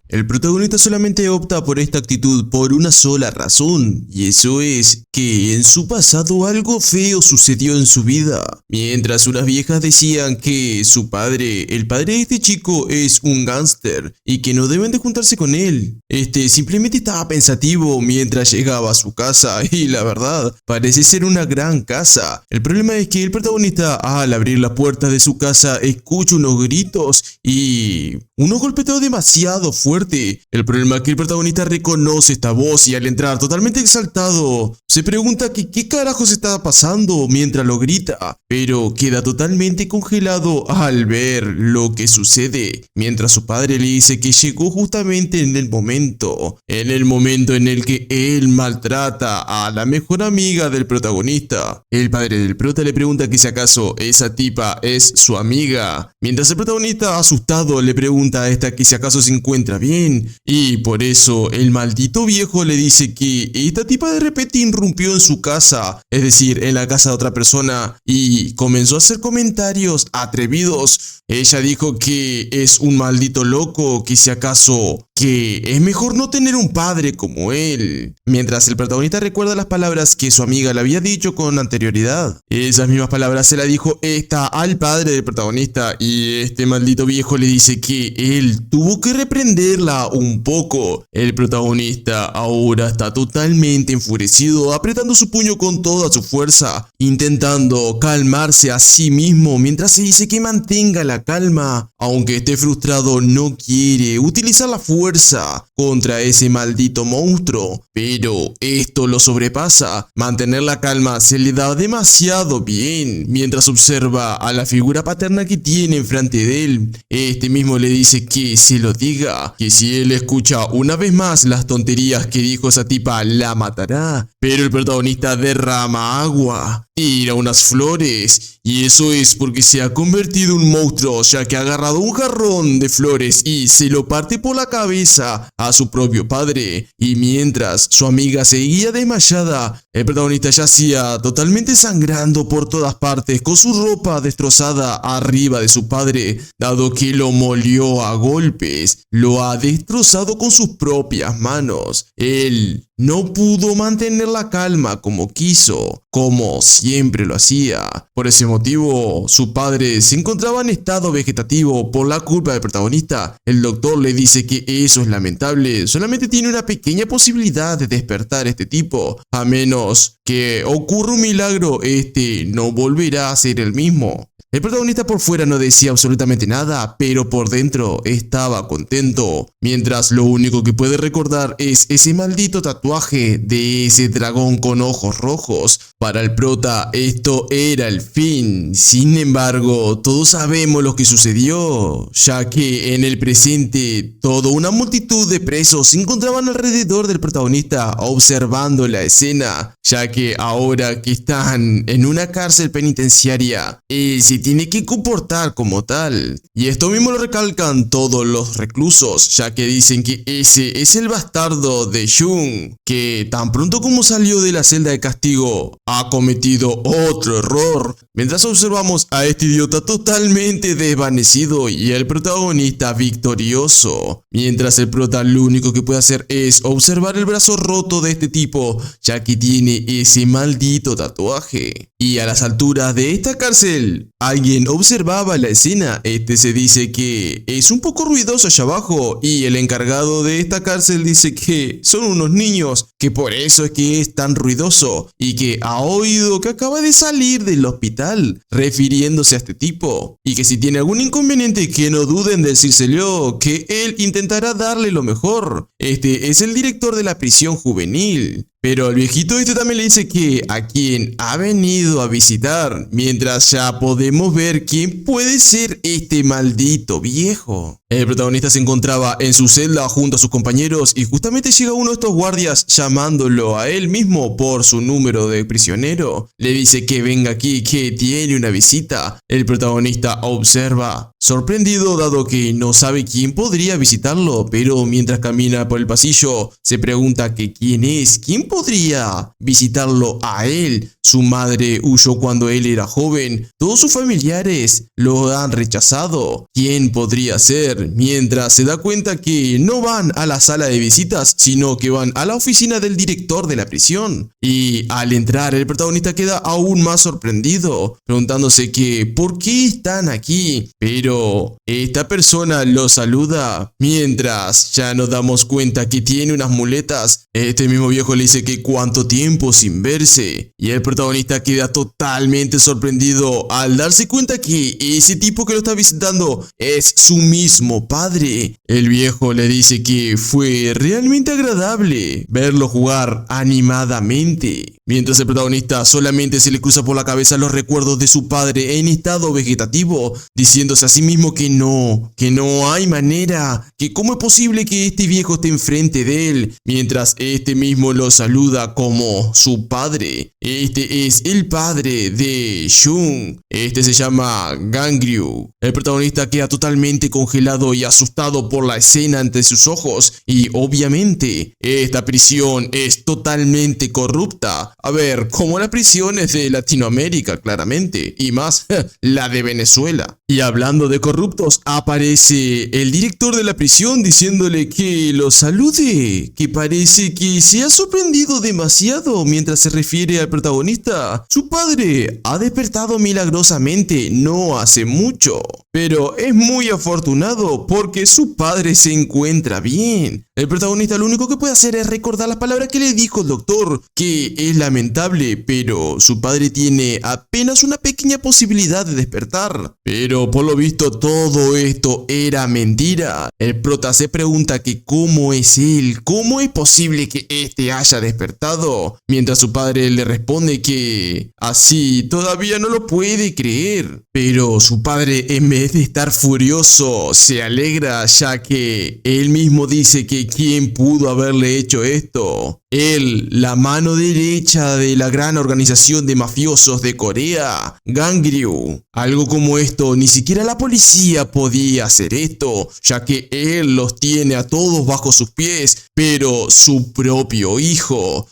El protagonista solamente opta por esta actitud por una sola razón, y eso es que en su pasado algo feo sucedió en su vida. Mientras unas viejas decían que su padre, el padre de este chico, es un gángster y que no deben de juntarse con él. Este simplemente estaba pensativo mientras llegaba a su casa, y la verdad, parece ser una gran casa. El problema es que el protagonista, al abrir la puerta de su casa, escucha unos gritos y unos golpeteos demasiado fuertes muerte. El problema es que el protagonista reconoce esta voz y al entrar totalmente exaltado, se pregunta que qué carajos está pasando mientras lo grita, pero queda totalmente congelado al ver lo que sucede, mientras su padre le dice que llegó justamente en el momento en el que él maltrata a la mejor amiga del protagonista. El padre del prota le pregunta que si acaso esa tipa es su amiga, mientras el protagonista asustado le pregunta a esta que si acaso se encuentra bien, y por eso el maldito viejo le dice que esta tipa de repente irrumpió en su casa, es decir, en la casa de otra persona, y comenzó a hacer comentarios atrevidos. Ella dijo que es un maldito loco, que si acaso que es mejor no tener un padre como él, mientras el protagonista recuerda las palabras que su amiga le había dicho con anterioridad. Esas mismas palabras se las dijo esta al padre del protagonista y este maldito viejo le dice que él tuvo que reprenderla un poco. El protagonista ahora está totalmente enfurecido, apretando su puño con toda su fuerza, intentando calmarse a sí mismo mientras se dice que mantenga la calma. Aunque esté frustrado, no quiere utilizar la fuerza contra ese maldito monstruo, pero esto lo sobrepasa. Mantener la calma se le da demasiado bien mientras observa a la figura paterna que tiene enfrente de él. Este mismo le dice que se lo diga, que si él escucha una vez más las tonterías que dijo esa tipa la matará. Pero el protagonista derrama agua, tira unas flores, y eso es porque se ha convertido en un monstruo, ya que ha agarrado un jarrón de flores y se lo parte por la cabeza a su propio padre. Y mientras su amiga seguía desmayada, el protagonista yacía totalmente sangrando por todas partes, con su ropa destrozada arriba de su padre, dado que lo molió a golpes, lo ha destrozado con sus propias manos. Él no pudo mantener la calma como quiso, como siempre lo hacía. Por ese motivo, su padre se encontraba en estado vegetativo por la culpa del protagonista. El doctor le dice que eso es lamentable, solamente tiene una pequeña posibilidad de despertar a este tipo. A menos que ocurra un milagro, este no volverá a ser el mismo. El protagonista por fuera no decía absolutamente nada, pero por dentro estaba contento, mientras lo único que puede recordar es ese maldito tatuaje de ese dragón con ojos rojos. Para el prota esto era el fin. Sin embargo, todos sabemos lo que sucedió, ya que en el presente toda una multitud de presos se encontraban alrededor del protagonista observando la escena, ya que ahora que están en una cárcel penitenciaria, él se tiene que comportar como tal. Y esto mismo lo recalcan todos los reclusos, ya que dicen que ese es el bastardo de Jung, que tan pronto como salió de la celda de castigo, ha cometido otro error. Mientras observamos a este idiota totalmente desvanecido y el protagonista victorioso, mientras el prota lo único que puede hacer es observar el brazo roto de este tipo, ya que tiene ese maldito tatuaje. Y a las alturas de esta cárcel, alguien observaba la escena. Este se dice que es un poco ruidoso allá abajo y el encargado de esta cárcel dice que son unos niños, que por eso es que es tan ruidoso y que ha oído que acaba de salir del hospital, refiriéndose a este tipo, y que si tiene algún inconveniente que no duden de decírselo, que él intentará darle lo mejor. Este es el director de la prisión juvenil. Pero el viejito este también le dice que a quien ha venido a visitar, mientras ya podemos ver quién puede ser este maldito viejo. El protagonista se encontraba en su celda junto a sus compañeros y justamente llega uno de estos guardias llamándolo a él mismo por su número de prisionero. Le dice que venga aquí, que tiene una visita. El protagonista observa, sorprendido dado que no sabe quién podría visitarlo, pero mientras camina por el pasillo se pregunta que quién es, quién podría visitarlo a él. Su madre huyó cuando él era joven, todos sus familiares lo han rechazado. ¿Quién podría ser? Mientras se da cuenta que no van a la sala de visitas, sino que van a la oficina del director de la prisión. Y al entrar el protagonista queda aún más sorprendido, preguntándose que ¿por qué están aquí? Pero esta persona lo saluda, mientras ya nos damos cuenta que tiene unas muletas. Este mismo viejo le dice que cuánto tiempo sin verse, y el protagonista queda totalmente sorprendido al darse darse cuenta que ese tipo que lo está visitando es su mismo padre. El viejo le dice que fue realmente agradable verlo jugar animadamente, mientras el protagonista solamente se le cruza por la cabeza los recuerdos de su padre en estado vegetativo, diciéndose a sí mismo que no hay manera, que cómo es posible que este viejo esté enfrente de él, mientras este mismo lo saluda como su padre. Este es el padre de Shun. Este se llama Gangryu. El protagonista queda totalmente congelado y asustado por la escena ante sus ojos, y obviamente esta prisión es totalmente corrupta. A ver, como las prisiones de Latinoamérica, claramente, y más la de Venezuela. Y hablando de corruptos, aparece el director de la prisión diciéndole que lo salude, que parece que se ha sorprendido demasiado mientras se refiere al protagonista. Su padre ha despertado milagrosamente no hace mucho, pero es muy afortunado porque su padre se encuentra bien. El protagonista lo único que puede hacer es recordar las palabras que le dijo el doctor, que es lamentable, pero su padre tiene apenas una pequeña posibilidad de despertar. Pero por lo visto todo esto era mentira. El prota se pregunta que cómo es él, cómo es posible que este haya despertado, mientras su padre le responde que así todavía no lo puede creer. Pero su padre, en vez de estar furioso, se alegra, ya que él mismo dice que quién pudo haberle hecho esto. Él, la mano derecha de la gran organización de mafiosos de Corea, Gangryu. Algo como esto, ni siquiera la policía podía hacer esto, ya que él los tiene a todos bajo sus pies, pero su propio hijo,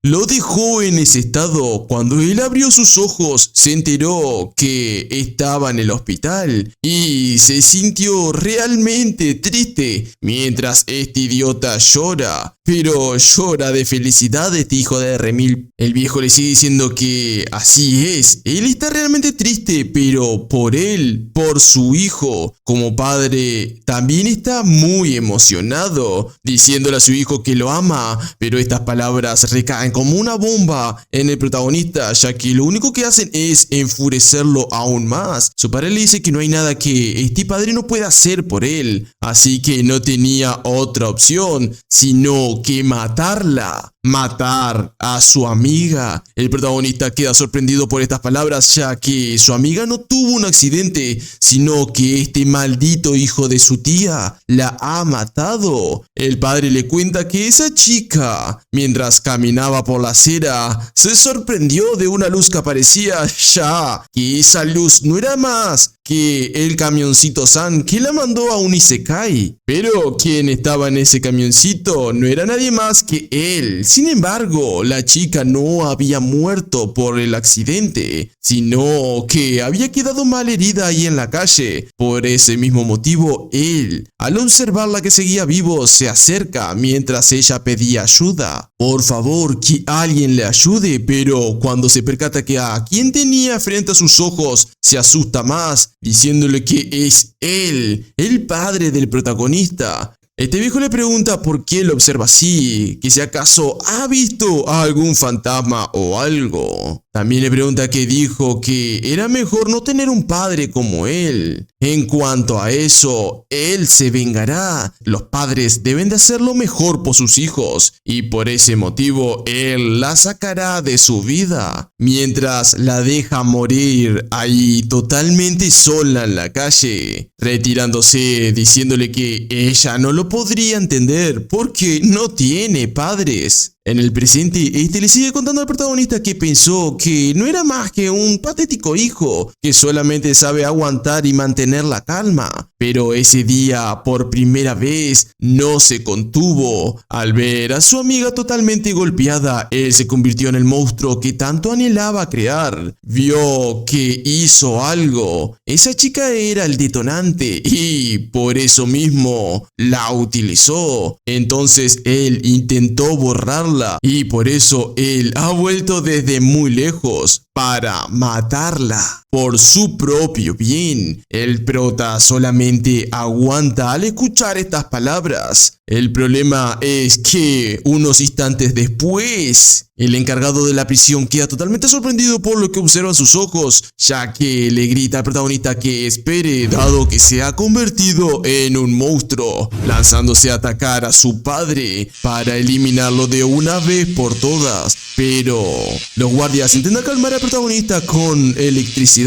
lo dejó en ese estado. Cuando él abrió sus ojos, se enteró que estaba en el hospital y se sintió realmente triste, mientras este idiota llora. Pero llora de felicidad este hijo de remil. El viejo le sigue diciendo que así es, él está realmente triste, pero por él, por su hijo, como padre, también está muy emocionado, diciéndole a su hijo que lo ama. Pero estas palabras recaen como una bomba en el protagonista, ya que lo único que hacen es enfurecerlo aún más. Su padre le dice que no hay nada que este padre no pueda hacer por él, así que no tenía otra opción sino que matar a su amiga. El protagonista queda sorprendido por estas palabras, ya que su amiga no tuvo un accidente, sino que este maldito hijo de su tía la ha matado. El padre le cuenta que esa chica, mientras caminaba por la acera, se sorprendió de una luz que aparecía, ya que esa luz no era más que el camioncito San que la mandó a un isekai. Pero quien estaba en ese camioncito no era nadie más que él. Sin embargo, la chica no había muerto por el accidente, sino que había quedado mal herida ahí en la calle. Por ese mismo motivo, él, al observarla que seguía vivo, se acerca mientras ella pedía ayuda. Por favor, que alguien le ayude, pero cuando se percata que a quien tenía frente a sus ojos, se asusta más, diciéndole que es él, el padre del protagonista. Este viejo le pregunta por qué lo observa así, que si acaso ha visto a algún fantasma o algo. También le pregunta que dijo que era mejor no tener un padre como él. En cuanto a eso, él se vengará. Los padres deben de hacer lo mejor por sus hijos, y por ese motivo él la sacará de su vida, mientras la deja morir ahí totalmente sola en la calle, retirándose, diciéndole que ella no lo podría entender porque no tiene padres. En el presente, este le sigue contando al protagonista que pensó que no era más que un patético hijo que solamente sabe aguantar y mantener la calma. Pero ese día, por primera vez, no se contuvo. Al ver a su amiga totalmente golpeada, él se convirtió en el monstruo que tanto anhelaba crear. Vio que hizo algo. Esa chica era el detonante y por eso mismo la utilizó. Entonces él intentó borrarla, matarla y por eso él ha vuelto desde muy lejos para matarla. Por su propio bien, el prota solamente aguanta al escuchar estas palabras. El problema es que unos instantes después, el encargado de la prisión queda totalmente sorprendido por lo que observa en sus ojos, ya que le grita al protagonista que espere, dado que se ha convertido en un monstruo, lanzándose a atacar a su padre para eliminarlo de una vez por todas. Pero los guardias intentan calmar al protagonista con electricidad.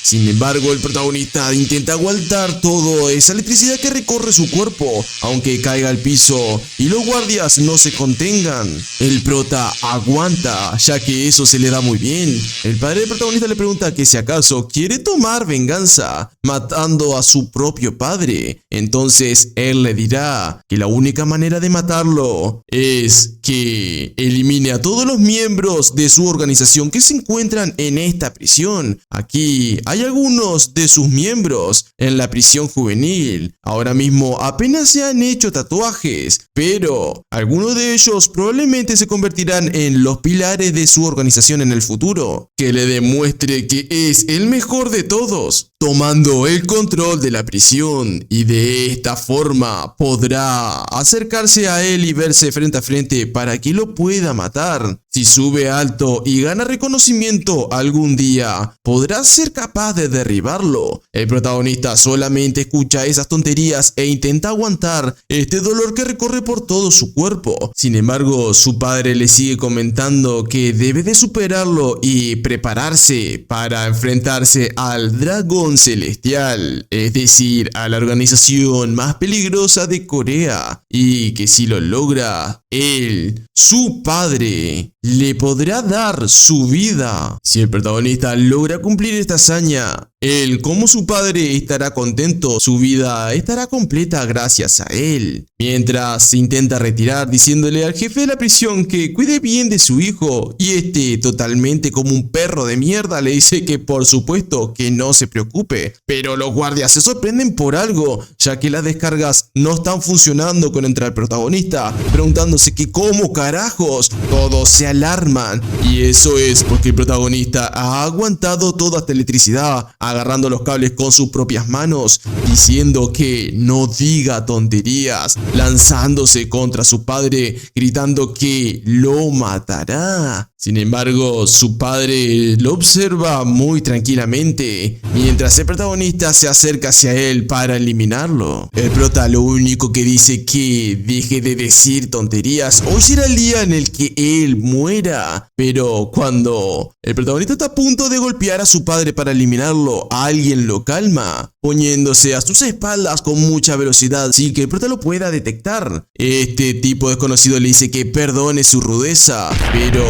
Sin embargo, el protagonista intenta aguantar toda esa electricidad que recorre su cuerpo, aunque caiga al piso y los guardias no se contengan. El prota aguanta, ya que eso se le da muy bien. El padre del protagonista le pregunta que si acaso quiere tomar venganza matando a su propio padre. Entonces él le dirá que la única manera de matarlo es que elimine a todos los miembros de su organización que se encuentran en esta prisión. Aquí hay algunos de sus miembros en la prisión juvenil. Ahora mismo apenas se han hecho tatuajes, pero algunos de ellos probablemente se convertirán en los pilares de su organización en el futuro. Que le demuestre que es el mejor de todos, tomando el control de la prisión, y de esta forma podrá acercarse a él y verse frente a frente para que lo pueda matar. Si sube alto y gana reconocimiento algún día, podrá ser capaz de derribarlo. El protagonista solamente escucha esas tonterías e intenta aguantar este dolor que recorre por todo su cuerpo. Sin embargo, su padre le sigue comentando que debe de superarlo y prepararse para enfrentarse al dragón celestial, es decir, a la organización más peligrosa de Corea, y que si lo logra, él, su padre, le podrá dar su vida. Si el protagonista logra cumplir esta hazaña, él, como su padre, estará contento, su vida estará completa gracias a él. Mientras se intenta retirar diciéndole al jefe de la prisión que cuide bien de su hijo, y este, totalmente como un perro de mierda, le dice que por supuesto que no se preocupe. Pero los guardias se sorprenden por algo, ya que las descargas no están funcionando con entrar el protagonista, preguntándose que cómo carajos. Todos se alarman, y eso es porque el protagonista ha aguantado toda esta electricidad, agarrando los cables con sus propias manos, diciendo que no diga tonterías, lanzándose contra su padre, gritando que lo matará. Sin embargo, su padre lo observa muy tranquilamente, mientras el protagonista se acerca hacia él para eliminarlo. El prota lo único que dice que deje de decir tonterías, hoy será el día en el que él muera. Pero cuando el protagonista está a punto de golpear a su padre para eliminarlo, alguien lo calma, poniéndose a sus espaldas con mucha velocidad sin que el prota lo pueda detectar. Este tipo desconocido le dice que perdone su rudeza, pero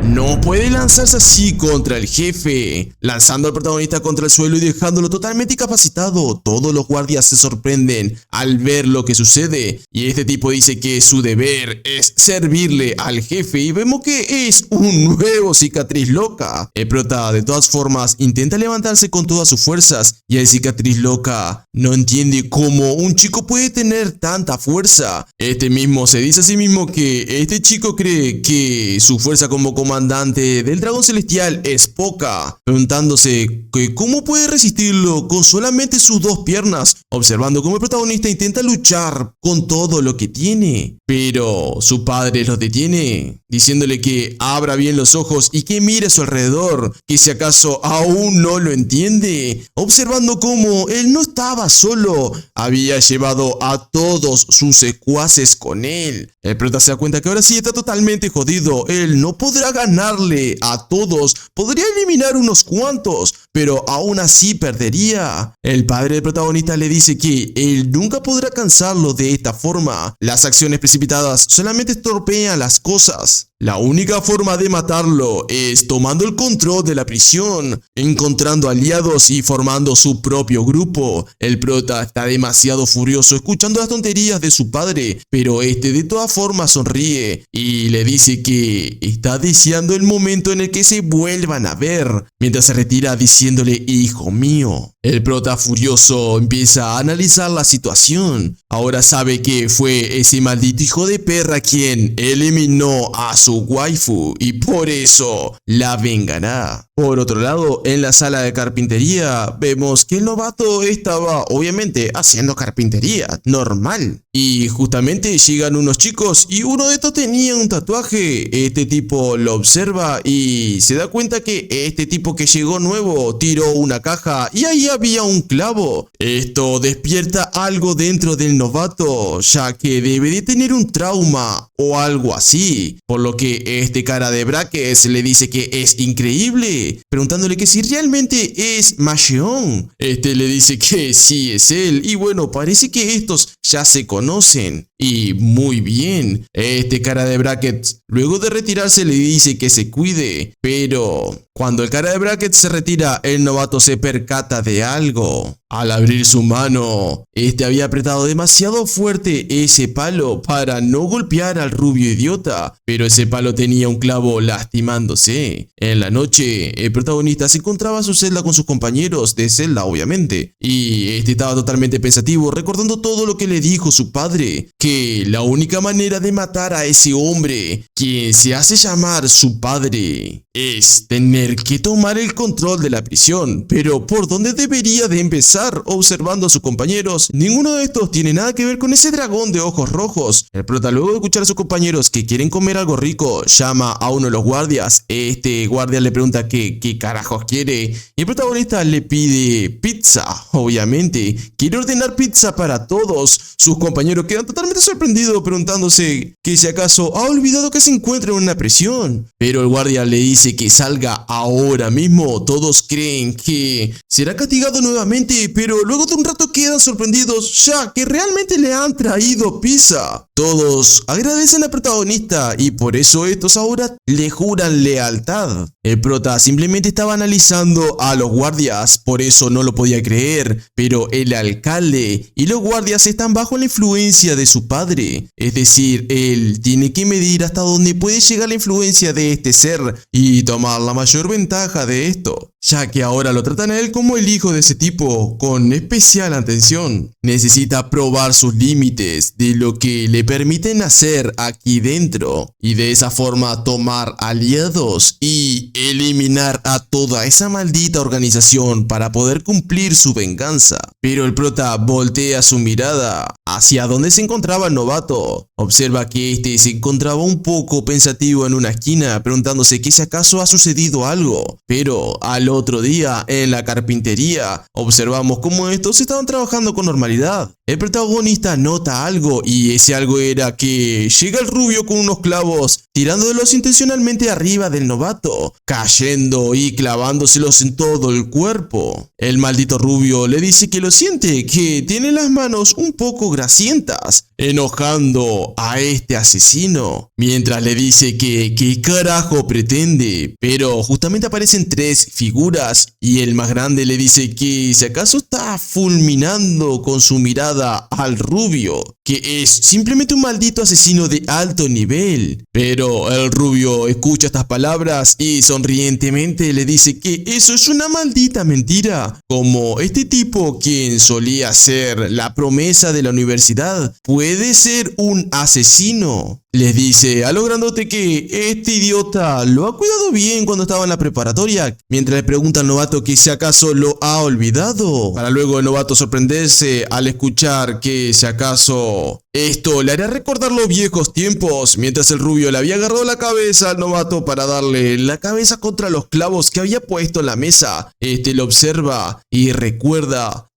no puede lanzarse así contra el jefe, lanzando al protagonista contra el suelo y dejándolo totalmente incapacitado. Todos los guardias se sorprenden al ver lo que sucede, y este tipo dice que su deber es servirle al jefe, y vemos que es un nuevo cicatriz loca. El prota de todas formas intenta levantarse con todas sus fuerzas, y el cicatriz loca no entiende cómo un chico puede tener tanta fuerza. Este mismo se dice a sí mismo que este chico cree que su fuerza como comandante del dragón celestial es poca, preguntándose que cómo puede resistirlo con solamente sus dos piernas, observando cómo el protagonista intenta luchar con todo lo que tiene. Pero su padre los detiene, diciéndole que abra bien los ojos y que mire a su alrededor, que si acaso aún no lo entiende, observando cómo él no estaba solo, había llevado a todos sus secuaces con él. El prota se da cuenta que ahora sí está totalmente jodido, él no podrá ganarle a todos, podría eliminar unos cuantos, pero aún así perdería. El padre del protagonista le dice que él nunca podrá cansarlo de esta forma, las acciones precipitadas solamente estropean las cosas. La única forma de matarlo es tomando el control de la prisión, encontrando aliados y formando su propio grupo. El prota está demasiado furioso escuchando las tonterías de su padre, pero este de todas formas sonríe y le dice que está deseando el momento en el que se vuelvan a ver, mientras se retira diciéndole hijo mío. El prota furioso empieza a analizar la situación. Ahora sabe que fue ese maldito hijo de perra quien eliminó a su waifu y por eso la vengará. Por otro lado, en la sala de carpintería vemos que el novato estaba obviamente haciendo carpintería normal. Y justamente llegan unos chicos y uno de estos tenía un tatuaje. Este tipo lo observa y se da cuenta que este tipo que llegó nuevo tiró una caja y ahí había un clavo. Esto despierta algo dentro del novato, ya que debe de tener un trauma o algo así. Por lo que este cara de brackets le dice que es increíble, preguntándole que si realmente es Masheon. Este le dice que sí es él y bueno, parece que estos ya se conocen. Y muy bien, este cara de brackets luego de retirarse le dice que se cuide, pero cuando el cara de brackets se retira, el novato se percata de algo. Al abrir su mano, este había apretado demasiado fuerte ese palo para no golpear al rubio idiota, pero ese palo tenía un clavo lastimándose. En la noche, el protagonista se encontraba en su celda con sus compañeros de celda, obviamente, y este estaba totalmente pensativo, recordando todo lo que le dijo su padre, que la única manera de matar a ese hombre, quien se hace llamar su padre, es tener que tomar el control de la prisión. Pero ¿por dónde debería de empezar? Observando a sus compañeros, ninguno de estos tiene nada que ver con ese dragón de ojos rojos. El prota, luego de escuchar a sus compañeros que quieren comer algo rico, llama a uno de los guardias. Este guardia le pregunta qué carajos quiere y el protagonista le pide pizza, obviamente. Quiere ordenar pizza para todos. Sus compañeros quedan totalmente sorprendidos preguntándose que si acaso ha olvidado que se encuentra en una prisión. Pero el guardia le dice que salga ahora mismo. Todos creen que será castigado nuevamente, pero luego de un rato quedan sorprendidos ya que realmente le han traído pizza. Todos agradecen al protagonista y por eso estos ahora le juran lealtad. El prota simplemente estaba analizando a los guardias, por eso no lo podía creer, pero el alcalde y los guardias están bajo la influencia de su padre. Es decir, él tiene que medir hasta dónde puede llegar la influencia de este ser y tomar la mayor ventaja de esto, ya que ahora lo tratan a él como el hijo de ese tipo, con especial atención. Necesita probar sus límites de lo que le permiten hacer aquí dentro y de esa forma tomar aliados y eliminar a toda esa maldita organización para poder cumplir su venganza. Pero el prota voltea su mirada hacia donde se encontraba el novato. Observa que este se encontraba un poco pensativo en una esquina, preguntándose que si acaso ha sucedido algo. Pero al otro día, en la carpintería, observamos cómo estos estaban trabajando con normalidad. El protagonista nota algo y ese algo era que llega el rubio con unos clavos, tirándolos intencionalmente arriba del novato, cayendo y clavándoselos en todo el cuerpo. El maldito rubio le dice que lo siente, que tiene las manos un poco grasientas, enojando a este asesino, mientras le dice que qué carajo pretende. Pero justamente aparecen tres figuras y el más grande le dice que si acaso está fulminando con su mirada al rubio, que es simplemente un maldito asesino de alto nivel. Pero el rubio escucha estas palabras y sonrientemente le dice que eso es una maldita mentira, como este tipo, quien solía ser la promesa de la universidad, puede ser un asesino. Les dice a lo grandote que este idiota lo ha cuidado bien cuando estaba en la preparatoria, mientras le pregunta al novato que si acaso lo ha olvidado, para luego el novato sorprenderse al escuchar que si acaso esto le hará recordar los viejos tiempos, mientras el rubio le había agarrado la cabeza al novato para darle la cabeza contra los clavos que había puesto en la mesa. Este lo observa y recuerda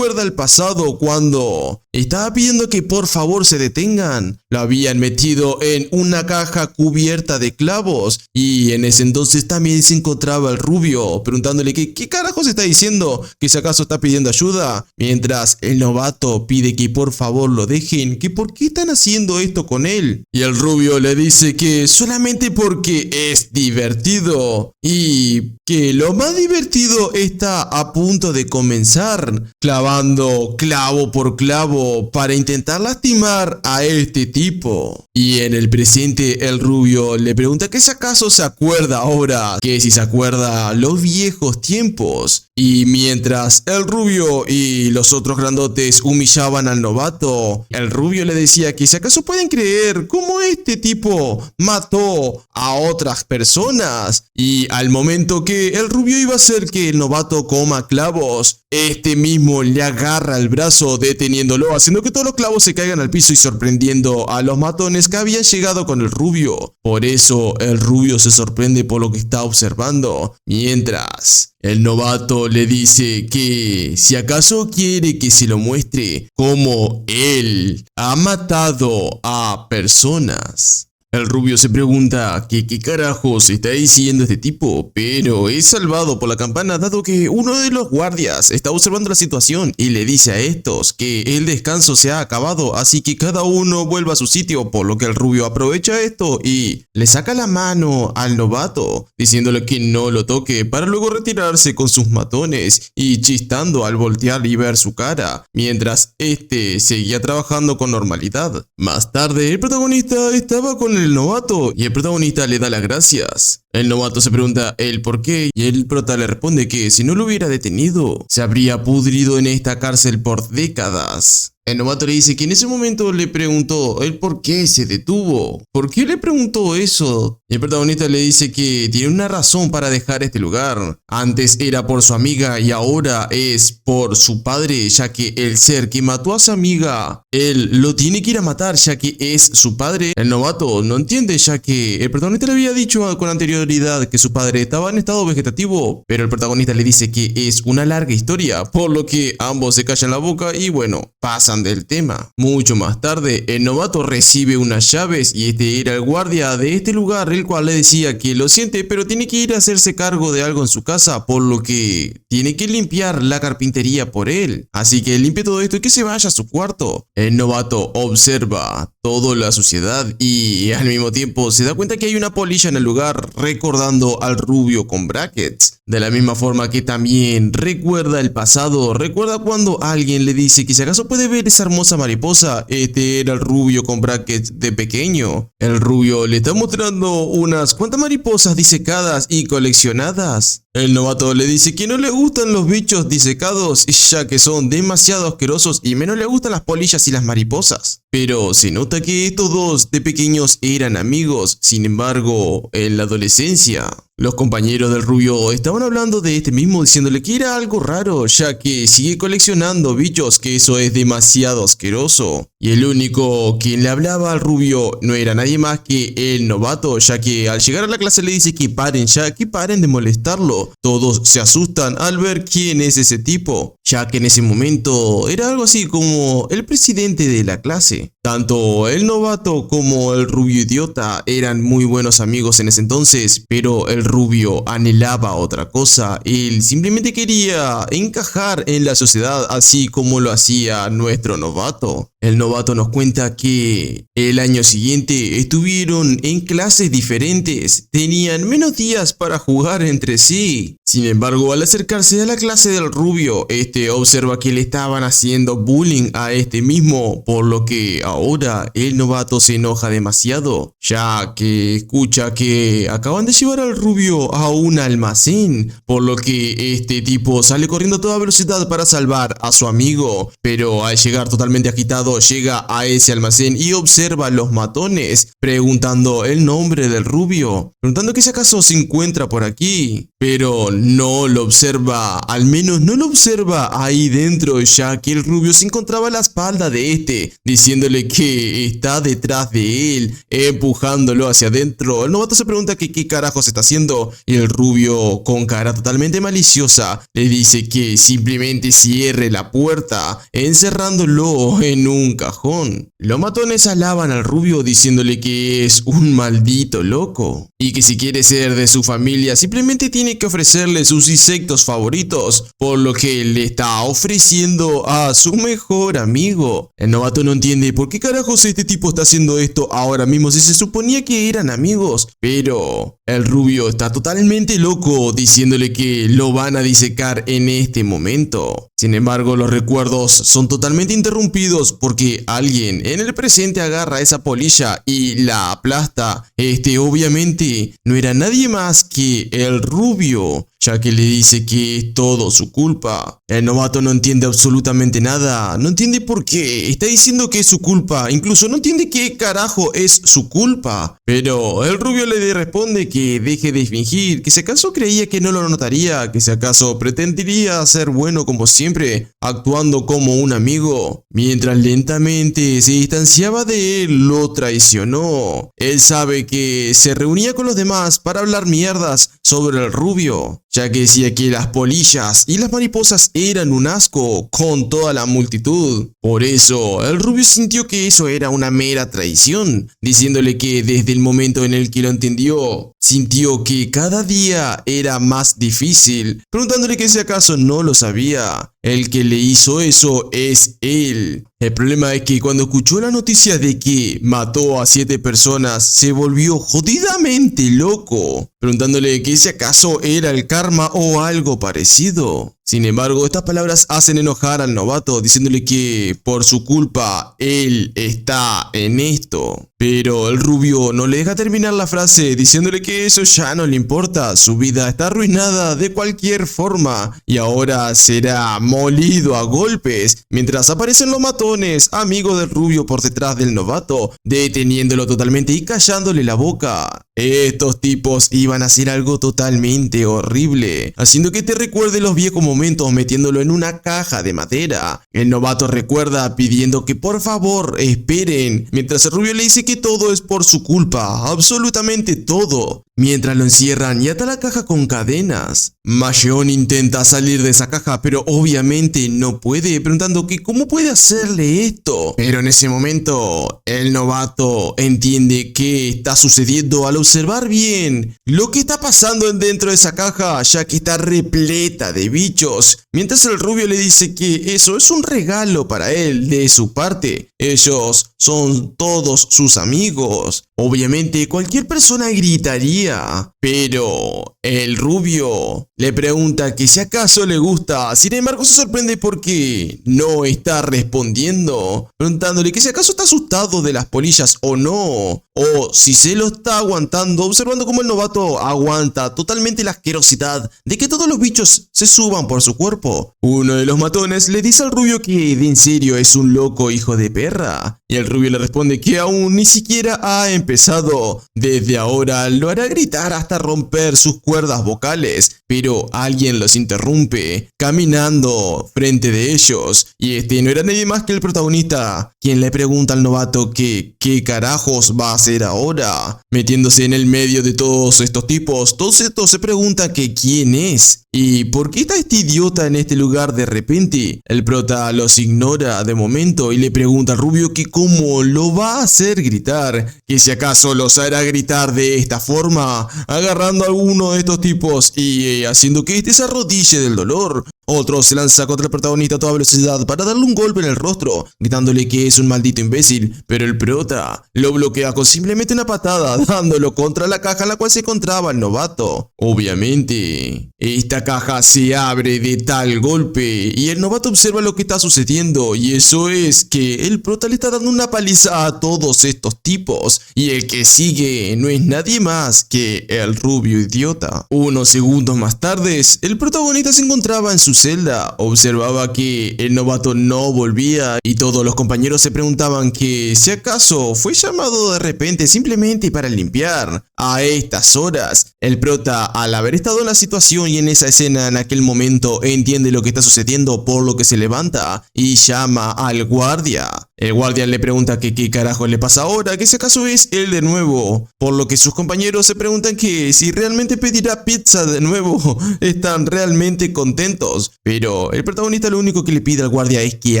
el pasado cuando estaba pidiendo que por favor se detengan. Lo habían metido en una caja cubierta de clavos y en ese entonces también se encontraba el rubio preguntándole que qué carajos está diciendo, que si acaso está pidiendo ayuda, mientras el novato pide que por favor lo dejen, que por qué están haciendo esto con él. Y el rubio le dice que solamente porque es divertido y que lo más divertido está a punto de comenzar, clavando clavo por clavo para intentar lastimar a este tipo. Y en el presente el rubio le pregunta que si acaso se acuerda ahora, que si se acuerda los viejos tiempos. Y mientras el rubio y los otros grandotes humillaban al novato, el rubio le decía que si acaso pueden creer cómo este tipo mató a otras personas. Y al momento que el rubio iba a hacer que el novato coma clavos, este mismo le agarra el brazo deteniéndolo, haciendo que todos los clavos se caigan al piso y sorprendiendo a los matones que habían llegado con el rubio. Por eso el rubio se sorprende por lo que está observando, mientras el novato le dice que si acaso quiere que se lo muestre cómo él ha matado a personas. El rubio se pregunta que qué carajos está diciendo este tipo, pero es salvado por la campana dado que uno de los guardias está observando la situación y le dice a estos que el descanso se ha acabado, así que cada uno vuelva a su sitio, por lo que el rubio aprovecha esto y le saca la mano al novato, diciéndole que no lo toque para luego retirarse con sus matones y chistando al voltear y ver su cara, mientras este seguía trabajando con normalidad. Más tarde, el protagonista estaba con el novato y el protagonista le da las gracias. El novato se pregunta el por qué y el prota le responde que si no lo hubiera detenido, se habría pudrido en esta cárcel por décadas. El novato le dice que en ese momento le preguntó el por qué se detuvo. ¿Por qué le preguntó eso? Y el protagonista le dice que tiene una razón para dejar este lugar. Antes era por su amiga y ahora es por su padre, ya que el ser que mató a su amiga, él lo tiene que ir a matar ya que es su padre. El novato no entiende ya que el protagonista le había dicho con anterioridad que su padre estaba en estado vegetativo, pero el protagonista le dice que es una larga historia, por lo que ambos se callan la boca y bueno, pasan del tema. Mucho más tarde, el novato recibe unas llaves y este era el guardia de este lugar, el cual le decía que lo siente, pero tiene que ir a hacerse cargo de algo en su casa, por lo que tiene que limpiar la carpintería por él. Así que limpie todo esto y que se vaya a su cuarto. El novato observa toda la suciedad y al mismo tiempo se da cuenta que hay una polilla en el lugar, recordando al rubio con brackets. De la misma forma que también recuerda el pasado, recuerda cuando alguien le dice que si acaso puede ver esa hermosa mariposa, este era el rubio con brackets de pequeño. El rubio le está mostrando unas cuantas mariposas disecadas y coleccionadas. El novato le dice que no le gustan los bichos disecados ya que son demasiado asquerosos y menos le gustan las polillas y las mariposas. Pero se nota que estos dos de pequeños eran amigos, sin embargo, en la adolescencia, los compañeros del rubio estaban hablando de este mismo diciéndole que era algo raro ya que sigue coleccionando bichos, que eso es demasiado asqueroso. Y el único quien le hablaba al rubio no era nadie más que el novato, ya que al llegar a la clase le dice que paren ya, que paren de molestarlo. Todos se asustan al ver quién es ese tipo, ya que en ese momento era algo así como el presidente de la clase. Tanto el novato como el rubio idiota eran muy buenos amigos en ese entonces, pero el rubio anhelaba otra cosa. Él simplemente quería encajar en la sociedad así como lo hacía nuestro novato. El novato nos cuenta que el año siguiente estuvieron en clases diferentes, tenían menos días para jugar entre sí. Sin embargo, al acercarse a la clase del rubio, este observa que le estaban haciendo bullying a este mismo, por lo que ahora el novato se enoja demasiado, ya que escucha que acaban de llevar al rubio a un almacén, por lo que este tipo sale corriendo a toda velocidad para salvar a su amigo, pero al llegar totalmente agitado llega a ese almacén y observa a los matones, preguntando el nombre del rubio, preguntando que si acaso se encuentra por aquí. pero no lo observa, al menos no lo observa ahí dentro, ya que el rubio se encontraba a la espalda de este, diciéndole que está detrás de él, empujándolo hacia adentro. El novato se pregunta que qué carajos está haciendo y el rubio, con cara totalmente maliciosa, le dice que simplemente cierre la puerta, encerrándolo en un cajón. Los matones alaban al rubio diciéndole que es un maldito loco y que si quiere ser de su familia simplemente tiene que ofrecerle sus insectos favoritos, por lo que le está ofreciendo a su mejor amigo. El novato no entiende por qué carajos este tipo está haciendo esto ahora mismo si se suponía que eran amigos, pero el rubio está totalmente loco diciéndole que lo van a disecar en este momento. Sin embargo, los recuerdos son totalmente interrumpidos porque alguien en el presente agarra esa polilla y la aplasta. Este obviamente no era nadie más que el rubio, ya que le dice que es todo su culpa. El novato no entiende absolutamente nada, no entiende por qué, está diciendo que es su culpa, incluso no entiende qué carajo es su culpa. Pero el rubio le responde que deje de fingir, que si acaso creía que no lo notaría, que si acaso pretendería ser bueno como siempre, actuando como un amigo. Mientras lentamente se distanciaba de él, lo traicionó. Él sabe que se reunía con los demás para hablar mierdas sobre el rubio, ya que decía que las polillas y las mariposas eran un asco con toda la multitud. Por eso, el rubio sintió que eso era una mera traición, diciéndole que desde el momento en el que lo entendió, sintió que cada día era más difícil, preguntándole que si acaso no lo sabía. El que le hizo eso es él. El problema es que cuando escuchó la noticia de que mató a 7 personas, se volvió jodidamente loco, preguntándole que si acaso era el karma o algo parecido. Sin embargo, estas palabras hacen enojar al novato, diciéndole que por su culpa él está en esto. Pero el rubio no le deja terminar la frase, diciéndole que eso ya no le importa, su vida está arruinada de cualquier forma y ahora será molido a golpes, mientras aparecen los matones, amigos del rubio por detrás del novato, deteniéndolo totalmente y callándole la boca. Estos tipos iban a hacer algo totalmente horrible, haciendo que te recuerde los viejos momentos metiéndolo en una caja de madera. El novato recuerda pidiendo que por favor esperen, mientras el rubio le dice que todo es por su culpa, absolutamente todo, mientras lo encierran y ata la caja con cadenas. Masheon intenta salir de esa caja, pero obviamente no puede, preguntando que cómo puede hacerle esto. Pero en ese momento, el novato entiende qué está sucediendo al observar bien lo que está pasando dentro de esa caja, ya que está repleta de bichos, mientras el rubio le dice que eso es un regalo para él de su parte. Ellos son todos sus amigos. Obviamente cualquier persona gritaría, pero el rubio le pregunta que si acaso le gusta. Sin embargo, se sorprende porque no está respondiendo, preguntándole que si acaso está asustado de las polillas o no, o si se lo está aguantando, observando cómo el novato aguanta totalmente la asquerosidad de que todos los bichos se suban por su cuerpo. Uno de los matones le dice al rubio que en serio es un loco hijo de perra, y el rubio le responde que aún ni siquiera ha empezado. Desde ahora lo hará gritar hasta romper sus cuerdas vocales, pero alguien los interrumpe, caminando frente de ellos, y este no era nadie más que el protagonista, quien le pregunta al novato que qué carajos va a hacer ahora, metiéndose en el medio de todos estos tipos. Todos estos se preguntan que quién es y por qué está este idiota en este lugar de repente. El prota los ignora de momento y le pregunta al rubio que cómo lo va a hacer gritar, que si acaso los hará gritar de esta forma, agarrando a alguno de estos tipos y haciendo que este se arrodille del dolor. Otro se lanza contra el protagonista a toda velocidad para darle un golpe en el rostro, gritándole que es un maldito imbécil, pero el prota lo bloquea con simplemente una patada, dándolo contra la caja en la cual se encontraba el novato. Obviamente, esta caja se abre de tal golpe y el novato observa lo que está sucediendo, y eso es que el prota le está dando una paliza a todos estos tipos, y el que sigue no es nadie más que el rubio idiota. Unos segundos más tarde, el protagonista se encontraba en su celda, observaba que el novato no volvía y todos los compañeros se preguntaban que si acaso fue llamado de repente simplemente para limpiar. A estas horas, El prota, al haber estado en la situación y en esa escena en aquel momento, entiende lo que está sucediendo, por lo que se levanta y llama al guardia. El guardia le pregunta que qué carajo le pasa ahora, que si acaso es él de nuevo, por lo que sus compañeros se preguntan que si realmente pedirá pizza de nuevo, están realmente contentos, pero el protagonista lo único que le pide al guardia es que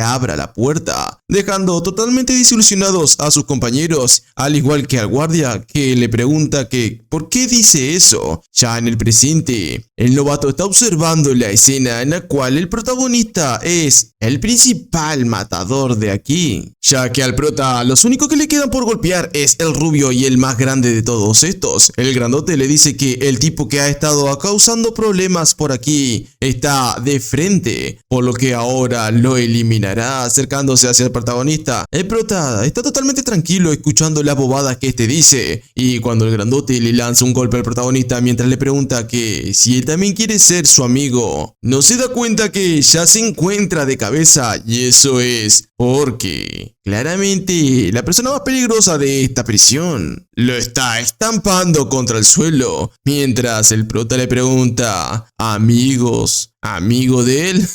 abra la puerta, dejando totalmente desilusionados a sus compañeros, al igual que al guardia, que le pregunta que ¿por qué dice eso? Ya en el presente, el novato está observando la escena en la cual el protagonista es el principal matador de aquí, ya que al prota los únicos que le quedan por golpear es el rubio y el más grande de todos estos. El grandote le dice que el tipo que ha estado causando problemas por aquí está de frente, por lo que ahora lo eliminará. Acercándose hacia el protagonista, el prota está totalmente tranquilo escuchando las bobadas que este dice, y cuando el grandote le lanza un golpe al protagonista mientras le pregunta que si él también quiere ser su amigo, no se da cuenta que ya se encuentra de cabeza, y eso es porque claramente la persona más peligrosa de esta prisión lo está estampando contra el suelo, mientras el prota le pregunta, amigos, ¿amigo de él?